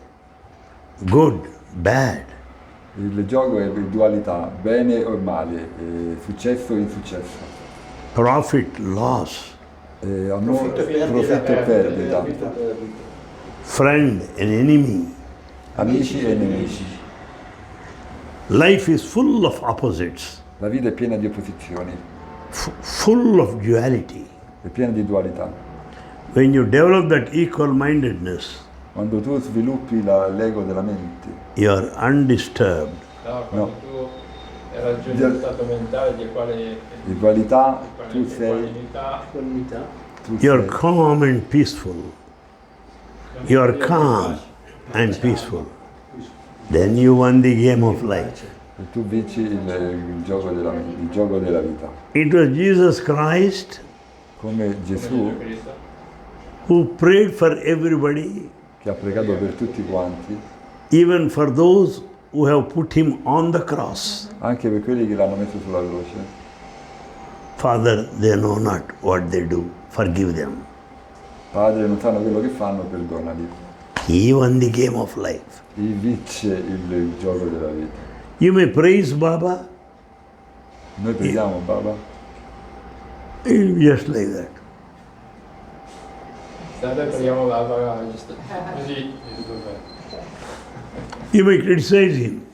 good, bad. Il gioco è dualità, bene o male, successo o insuccesso, Profit, loss, profitto e perdita, friend and enemy. amici e nemici. Life is full of opposites. La vita è piena di opposizioni. full of duality. è pieno di dualità. When you develop that equal-mindedness, Quando tu sviluppi l'ego della mente, you are undisturbed. No, quando tu raggiungi lo stato mentale di quale di qualità, tu sei, unità, tu You are sei, calm and peaceful. You are calm and peaceful. Then you won the game of life. e tu vinci il gioco della vita. It was Jesus Christ Come Gesù Cristo, who prayed for everybody, che ha pregato per tutti quanti, even for those who have put him on the cross. anche per quelli che l'hanno messo sulla croce. Father, they know not what they do. Forgive them. Padre, non sanno quello che fanno, perdonali. He won the game of life. Chi vince il gioco della vita. You may praise Baba, Noi preghiamo, Baba, just like that. state preghiamo la giusto così, tutto bene. You may criticize him.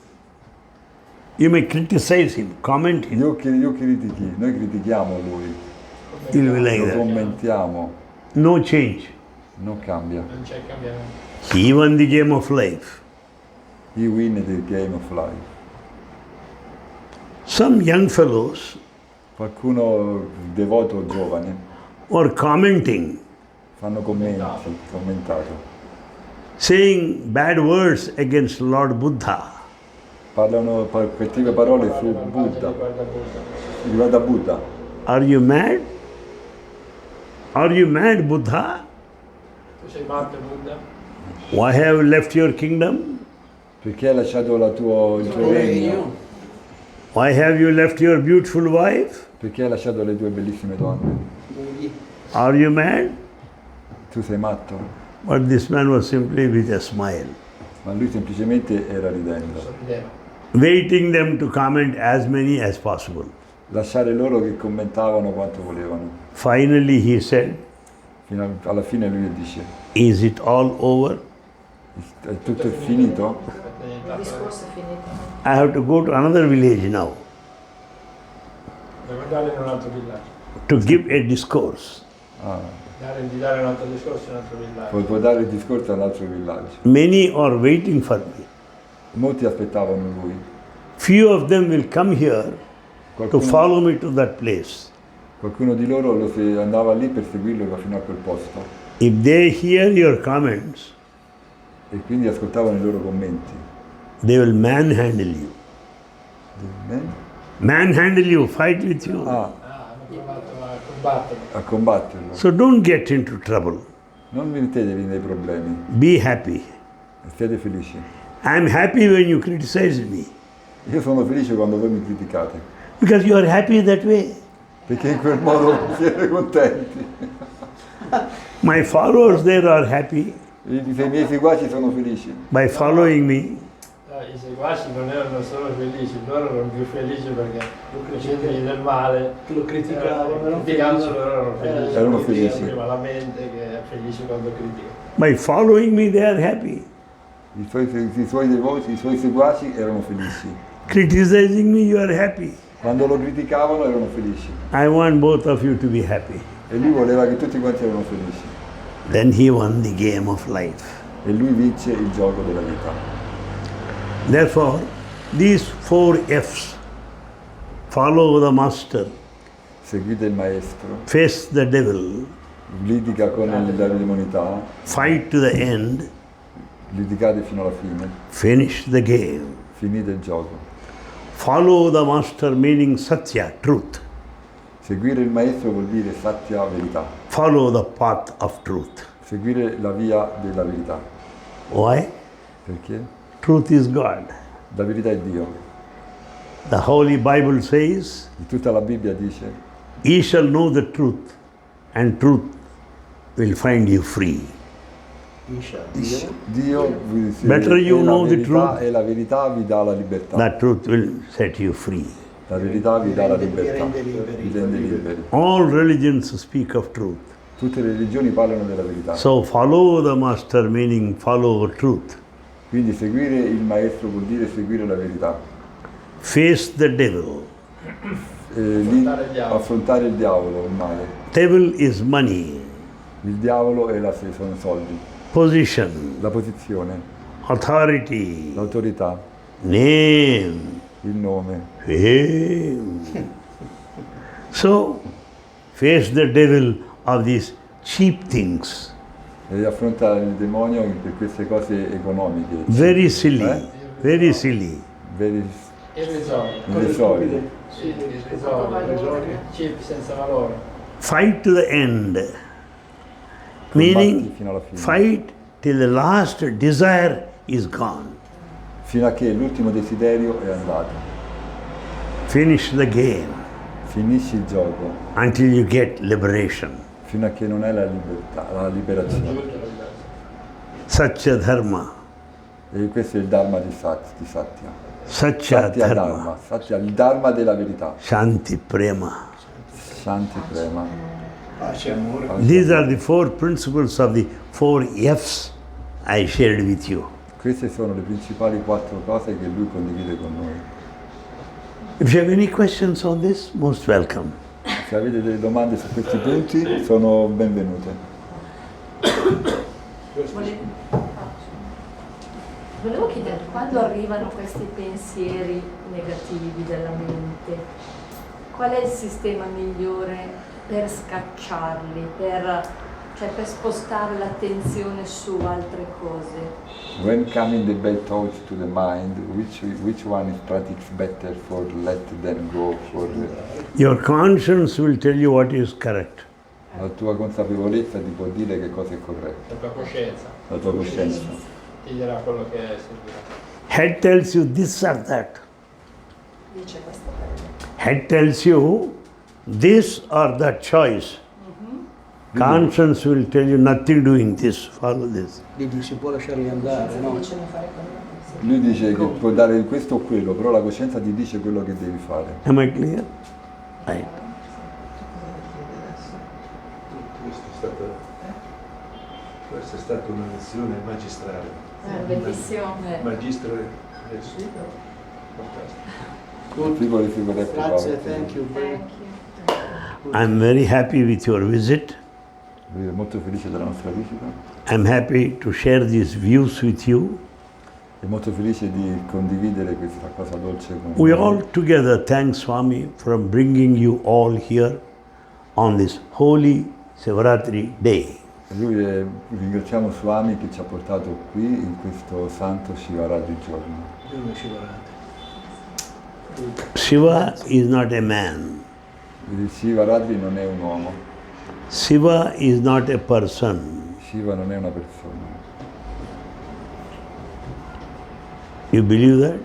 You may criticize him, comment him. noi critichiamo lui, He'll be like lo that. commentiamo, No change. non cambia. Non c'è cambiamento. He won the game of life. He win the game of life. Some young fellows Qualcuno devoto giovane were commenting, fanno commentato, saying bad words against Lord Buddha. parlano cattive parole su Buddha, riguardo a Buddha. Are you mad? Are you mad, Buddha? Tu sei matto, Buddha? Why have you left your kingdom? Perché hai lasciato il tuo regno? Why have you left your beautiful wife? Perché hai lasciato le tue bellissime donne? Are you mad? Tu sei matto? But this man was simply with a smile, Ma lui semplicemente era ridendo. Sorrideva. waiting them to comment as many as possible. Lasciare loro che commentavano quanto volevano. Finally, he said, Alla fine lui dice, is it all over? tutto è finito? Il discorso è finito. I have to go to another village now Devo andare in un altro villaggio. to give a discourse. Di dare un altro discorso in un altro villaggio. Può dare il discorso a un altro villaggio. Many are waiting for me. Molti aspettavano lui. Few of them will come here to Qualcuno, follow me to that place. qualcuno di loro andava lì per seguirlo fino a quel posto If they hear your comments, e quindi ascoltavano i loro commenti. they will manhandle you. Manhandle you, fight with you. Ah, Hanno provato a combattere. a combatterlo. So don't get into trouble. Non mettetevi nei problemi, Be happy. siete felici. I'm happy when you criticize me Io sono felice quando voi mi criticate, because you are happy that way. perché in quel modo siete contenti. My followers there are happy I miei seguaci sono felici. by following me. I seguaci non erano solo felici, loro erano più felici perché dicendogli del male, Lo criticavano, criticando loro erano felici. Erano Tutti felici. prima la mente che è felice quando critica. By following me, they are happy. I suoi devoti, i suoi seguaci erano felici. Criticizing me, you are happy. Quando lo criticavano erano felici. I want both of you to be happy. E lui voleva che tutti quanti erano felici. Then he won the game of life. E lui vince il gioco della vita. Therefore, these 4 F's, follow the master, Seguite il maestro, face the devil, litiga con la demonità, fight to the end, litigate fino alla fine, finish the game. finite il gioco. Follow the master meaning satya, truth. Seguire il maestro vuol dire satya, verità. Follow the path of truth. Seguire la via della verità. Why? Perché? Truth is God. La verità è Dio. The Holy Bible says, Di tutta la Bibbia dice, ye shall know the truth, and truth will find you free. Dio Better you è la know the verità, truth. e la verità vi dà la libertà. That truth will set you free. La verità vi dà la libertà, rende liberi. vi rende liberi. All religions speak of truth. Tutte le religioni parlano della verità. So follow the master meaning follow truth. Quindi seguire il maestro vuol dire seguire la verità. Face the devil. affrontare il diavolo, il male. Devil is money, Il diavolo sono i soldi, position, la posizione, authority, l'autorità, name, il nome. fame. So, face the devil of these cheap things. E affrontare il demonio per queste cose economiche. Very silly, very silly. Irrisorie. Sì, irrisorie, chip senza valore. Fight to the end. Combatti Meaning, fino alla fine. fight till the last desire is gone. Fino a che l'ultimo desiderio è andato. Finish the game Finisci il gioco until you get liberation. fino a che non è la libertà, la liberazione. Satya dharma. E questo è il Dharma di Satya. Satya Satya dharma. Dharma. Satya, il Dharma della verità. Shanti prema. Shanti Prema. Pace e amore. These are the four principles of the four F's I shared with you. Queste sono le principali 4 cose che lui condivide con noi. If you have any questions on this, most welcome. Se avete delle domande su questi punti, sono benvenute. Volevo chiedere, quando arrivano questi pensieri negativi della mente, qual è il sistema migliore per scacciarli, per spostare l'attenzione su altre cose? When coming the bad thoughts to the mind, which one is practice better for let them go for Your conscience will tell you what is correct. la tua consapevolezza ti può dire che cosa è corretto, La tua coscienza la tua coscienza. ti dirà quello che servirà. Head tells you this or that. Dice questa parola. Head tells you this or that choice. Conscience will tell you nothing doing this, follow this. Quindi si può lasciarli andare, no? Lui dice che può dare questo o quello, però la coscienza ti dice quello che devi fare. Am I clear? Right. Questa è stata una lezione magistrale. Bellissimo. Magistrale. Fantastico. Grazie, thank you. I'm very happy with your visit. Lui è molto felice della nostra visita, I'm happy to share these views with you. è molto felice di condividere questa cosa dolce con We voi. all together thank Swami for bringing you all here on this holy Sivaratri day. Ringraziamo Swami che ci ha portato qui in questo santo Shivaratri giorno. Shiva is not a man. Il Shivaratri non è un uomo, Shiva is not a person. Shiva non è una persona. You believe that?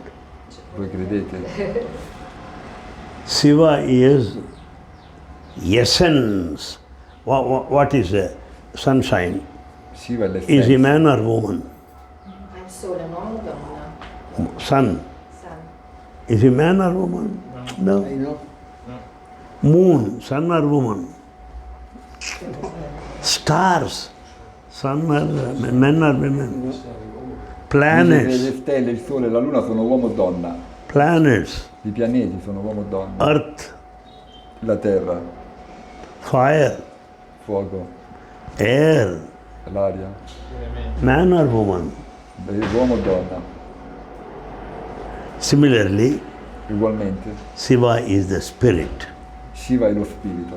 Voi credete? Shiva is essence. What is a sunshine? Shiva è Is l'essenza. he man or woman? È il sole, non una donna. Sun. Sun. Is he man or woman? No. No? Moon, sun or woman? Stars, sun or men or women? Dice che Planets, le stelle, il sole e la luna sono uomo e donna. planets, I pianeti sono uomo e donna. earth, La terra, fire, fuoco, air, l'aria, man or woman? uomo e donna. Similarly, Ugualmente, Shiva is the spirit. Shiva è lo spirito.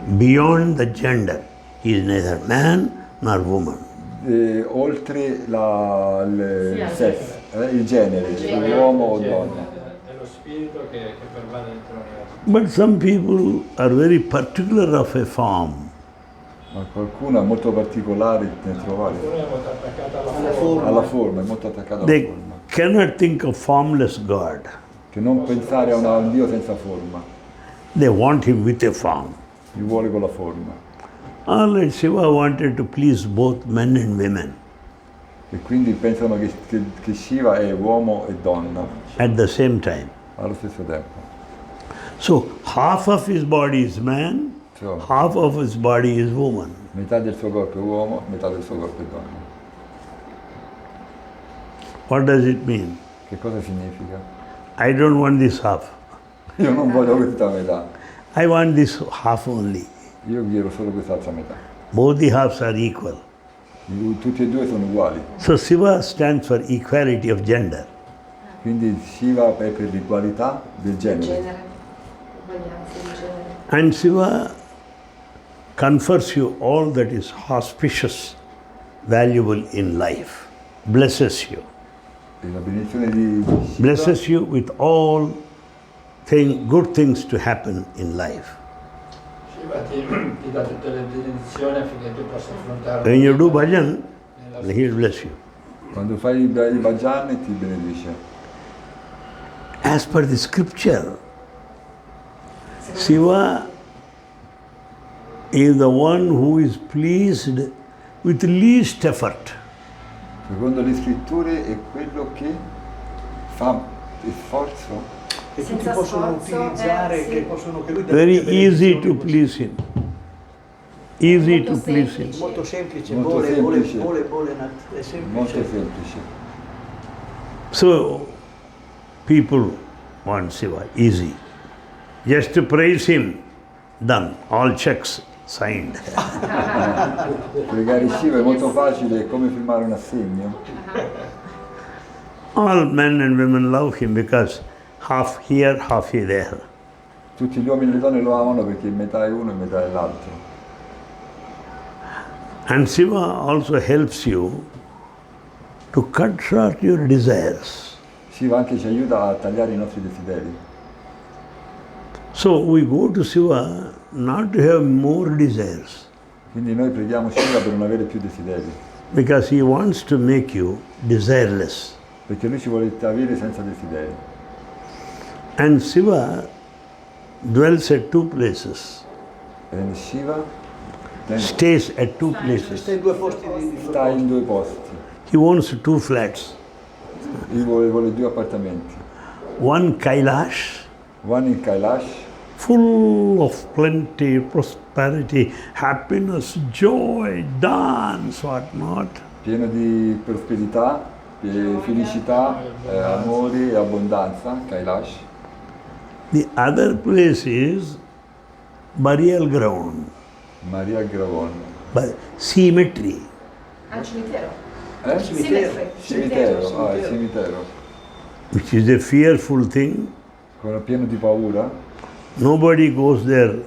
Beyond the gender, he is neither man nor woman. Oltre il sesso, il genere, uomo o donna. È lo spirito che pervade dentro l'universo. But some people are very particular of a form. Ma qualcuno è molto particolare nel trovare. Qualcuno è molto attaccato alla forma. Alla forma, è molto attaccato alla They forma. cannot think of formless God. Che non pensare a un Dio senza forma, They want him with a form. li vuole con la forma. All right, Shiva wanted to please both men and women E quindi pensano che Shiva è uomo e donna at the same time. allo stesso tempo. So half of his body is man, Cioè, half of his body is woman. metà del suo corpo è uomo, metà del suo corpo è donna. What does it mean? Che cosa significa? I don't want this half. Io non voglio questa metà, I want this half only. io quiero solo quest'altra metà. Both the halves are equal. Tutti e due sono uguali. So Shiva stands for equality of gender. Quindi Shiva è per l'equalità del genere. Genere, uguaglianza di genere. And Shiva confers you all that is auspicious, valuable in life. Blesses you. E la benedizione di Shiva Blesses you with all good things to happen in life. Shiva ti dà tutte le benedizioni affinché tu possa affrontare. When you do bhajan, he will bless you. quando fai i bhajan ti benedice. As per the scripture, Shiva is the one who is pleased with least effort. Secondo le scritture è quello che fa sforzo, Che tutti Senza possono sforzo, utilizzare, sì. che lui dà Very tutte le easy benedizioni to please him. Easy to Molto please him. semplice. Molto semplice, Molto vuole, semplice. è semplice. molto semplice. So people want Shiva, easy. Just to praise him, done. All checks signed. Pregare Shiva è molto facile, è come firmare un assegno. All men and women love him because half here, half there. Tutti gli uomini e le donne lo amano perché metà è uno e metà è l'altro. And Shiva also helps you to cut short your desires. Shiva anche ci aiuta a tagliare i nostri desideri. So we go to Shiva not to have more desires, Quindi noi preghiamo Shiva per non avere più desideri, because he wants to make you desireless. perché lui ci vuole avere senza desideri. And Shiva dwells at two places, E Shiva stays at two places. Sta in due posti di sta in due posti. He owns two flats. Lui vuole due appartamenti. One Kailash, One in Kailash, full of plenty, prosperity, happiness, joy, dance, whatnot. pieno di prosperità, felicità, amore e abbondanza, Kailash. The other place is burial ground, Maria Gravon. cemetery. Al cimitero. Cimitero. Cimitero, il cimitero. Which is a fearful thing. Pieno di paura, Nobody goes there.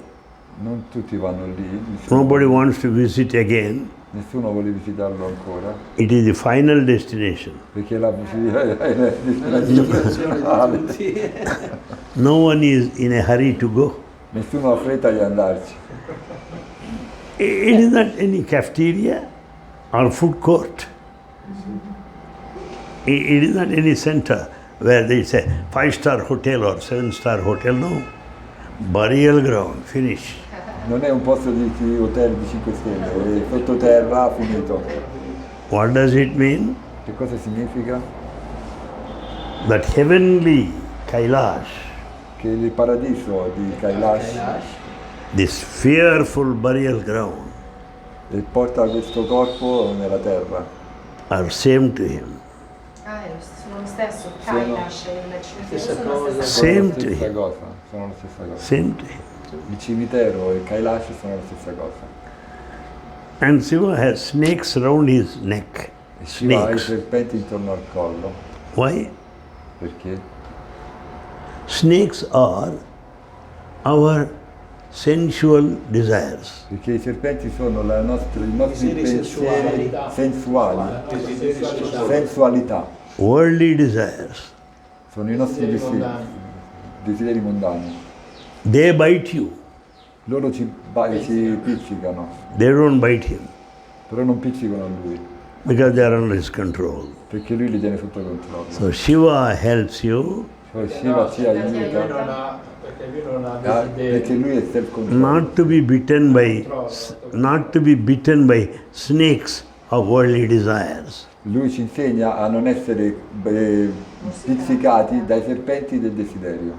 non tutti vanno lì, Nobody wants to visit again. nessuno vuole visitarlo ancora, It is the final destination. perché la No one is in a hurry to go. nessuno ha fretta di andarci. It is not any cafeteria or food court. It is not any center where there is a 5-star hotel or 7-star hotel. No. Burial ground, finish. Non è un posto di hotel di 5 stelle, è sottoterra, finito. What does it mean? Che cosa significa? That heavenly Kailash, Che il paradiso di Kailash this fearful burial ground, porta questo corpo nella terra. are same to him. Sono lo stesso, Kailash e il cimitero Stessa sono la cosa. stessa Same Sono la to stessa him. cosa, sono la stessa cosa. Same to him. Il cimitero e il Kailash sono la stessa cosa. And Shiva has snakes round his neck. E Shiva ha i Snakes. serpenti intorno al collo. Why? Perché? Snakes are our sensual desires. Perché i serpenti sono i nostri Desideri pensieri sensuali, Desideri sensuali. sensualità, Worldly desires. sono i nostri desideri mondani. They bite you. Loro ci pizzicano, They don't bite him però non pizzicano lui, because they are under his control. perché lui li tiene sotto controllo. So Shiva helps you Poi Shiva ci aiuta Perché lui non ha perché desideri. lui è self-control. not to be bitten by snakes of worldly desires. Lui ci insegna a non essere pizzicati dai serpenti del desiderio.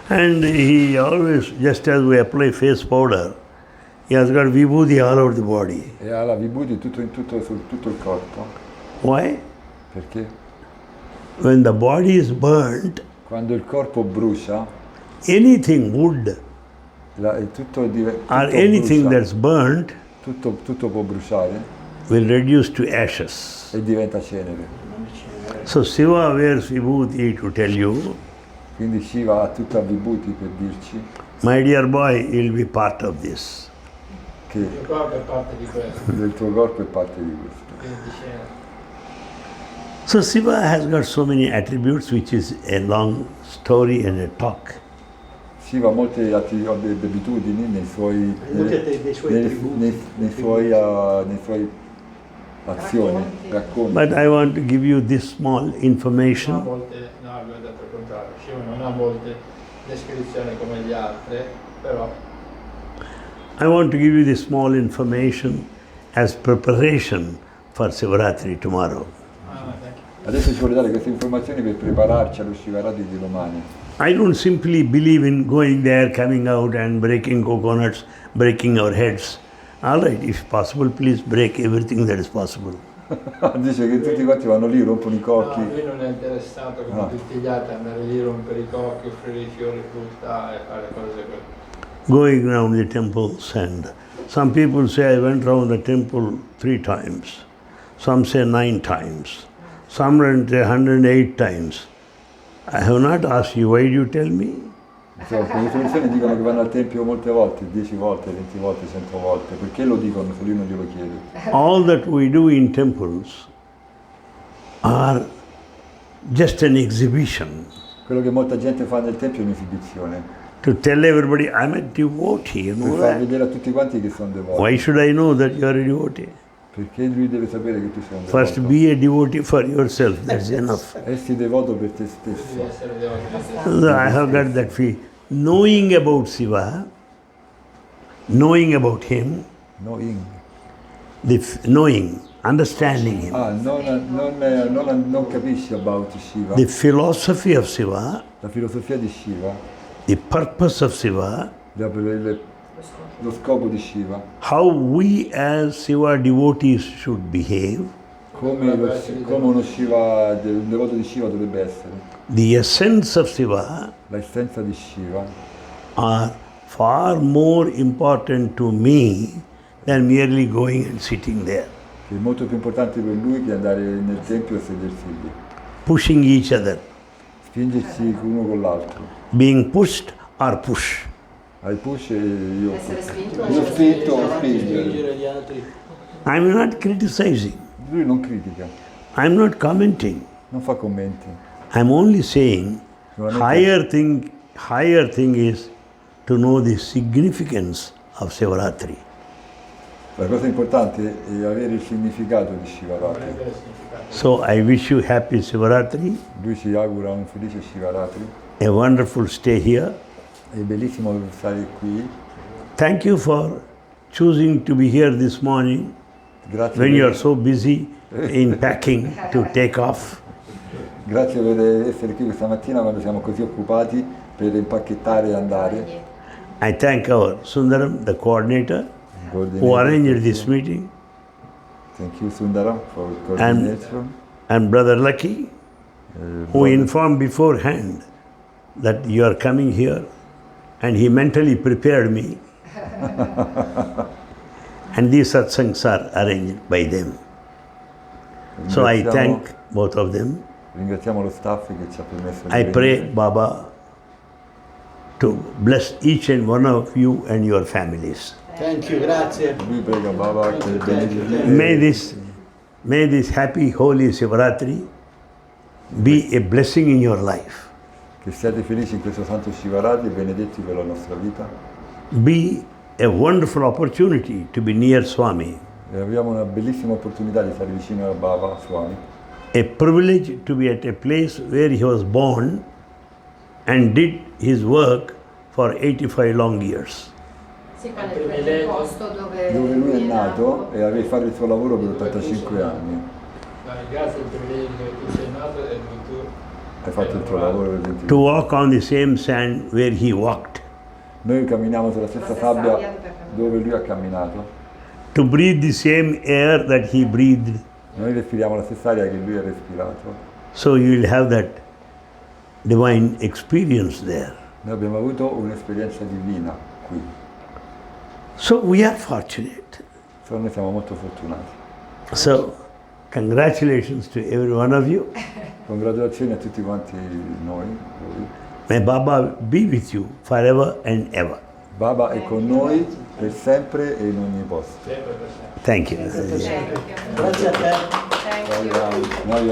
And he always, just as we apply face powder, he has got vibhuti all over the body. E ha la vibhuti su tutto il corpo. Why? Perché When the body is burnt, quando il corpo brucia, anything wood tutto, or anything brucia, that's burnt tutto può bruciare will reduce to ashes. e diventa cenere. So Shiva wears vibhuti to tell you, Quindi Shiva ha tutta vibhuti per dirci my dear boy, you'll be part of this. che Il corpo è parte di questo. del tuo corpo è parte di questo. Quindi dice, So Shiva has got so many attributes, which is a long story and a talk. Shiva ha molte abitudini nei suoi, Dei suoi attributi. nei suoi azioni, racconti. But I want to give you this small non ha information. molte, no, abbiamo detto il contrario, Shiva non ha molte descrizioni come gli altri, però I want to give you this small information as preparation for Sivaratri tomorrow. thank you. Adesso ci vuole dare queste informazioni per prepararci allo Shivarati di domani. I don't simply believe in going there, coming out and breaking coconuts, breaking our heads. All right, if possible, please break everything that is possible. Dice che tutti quanti vanno lì, rompono i cocchi. No, lui non è interessato come tutti gli altri andare lì, rompere i cocchi, offrire i fiori, frutta e fare cose così. Going around the temples, and some people say I went around the temple 3 times. Some say 9 times. Some say 108 times. I have not asked you, why do you tell me? Alcune persone dicono che vanno al tempio molte volte, 10 volte, 20 volte, 100 volte. Perché lo dicono se lui non glielo chiede? All that we do in temples are just an exhibition Quello che molta gente fa nel tempio è un'esibizione. to tell everybody I'm a devotee, you Per know far that. vedere a tutti quanti che sono devoti. Why should I know that you are a devotee? Perché lui deve sapere che tu sei un First devoto. be a devotee for yourself, that's enough. Essi devoto per te Devi stesso. essere devoto. So I have got that feel. Knowing about Shiva, knowing about him, Knowing. knowing, understanding him, Non capisci about Shiva. the philosophy of Shiva, La filosofia di Shiva, the purpose of Shiva, lo scopo di Shiva, how we as Shiva devotees should behave, come uno Shiva, un devoto di Shiva dovrebbe essere. the essence of Shiva L'essenza di Shiva are far more important to me than merely going and sitting there, che è molto più importante per lui che andare nel tempio e sedersi lì. pushing each other, Spingersi uno con l'altro. being pushed or push. Hai push e io. Essere spinto. Io spinto o spingere. Spingere gli altri. I'm not criticizing, Lui non critica, I'm not commenting. non fa commenti. I'm only saying higher thing is to know the significance of Sivaratri. La cosa importante è avere il significato di Shivaratri. So I wish you happy Sivaratri, Lui ci augura un felice Shivaratri. a wonderful stay here. È bellissimo stare qui. Thank you for choosing to be here this morning Grazie when you are per, so busy in packing to take off. grazie per essere qui questa mattina quando siamo così occupati per impacchettare e andare. I thank our Sundaram, the coordinator, who arranged this meeting, Thank you Sundaram for coordination. and Brother Lucky, who informed beforehand that you are coming here, and he mentally prepared me. And these satsangs are arranged by them. So I thank both of them. Ringraziamo lo staff che ci ha permesso di I pray venire. Baba to bless each and one of you and your families. Thank you, grazie. Lui prega Baba che benedica. May this happy holy Sivaratri be a blessing in your life. Che siate felici in questo santo Shivarati e benedetti per la nostra vita. Be a wonderful opportunity to be near Swami. E abbiamo una bellissima opportunità di stare vicino a Baba Swami. A privilege to be at a place where he was born and did his work for 85 long years. Sì, qual è quel posto dove Dove lui è nato e aveva fatto il suo lavoro per 85 anni. Grazie al privilegio che tu sei nato e tu Hai fatto il tuo lavoro per 20 To anni. walk on the same sand where he walked. Noi camminiamo sulla stessa sabbia dove lui ha camminato. To breathe the same air that he breathed. Noi respiriamo la stessa aria che lui ha respirato. So you will have that divine experience there. Noi abbiamo avuto un'esperienza divina qui. So we are fortunate. Noi siamo molto fortunati. So congratulations to every one of you. Congratulazioni a tutti quanti noi, voi. May Baba be with you forever and ever. Baba è con noi per sempre e in ogni posto. Thank you. Grazie a te. Thank you. Noi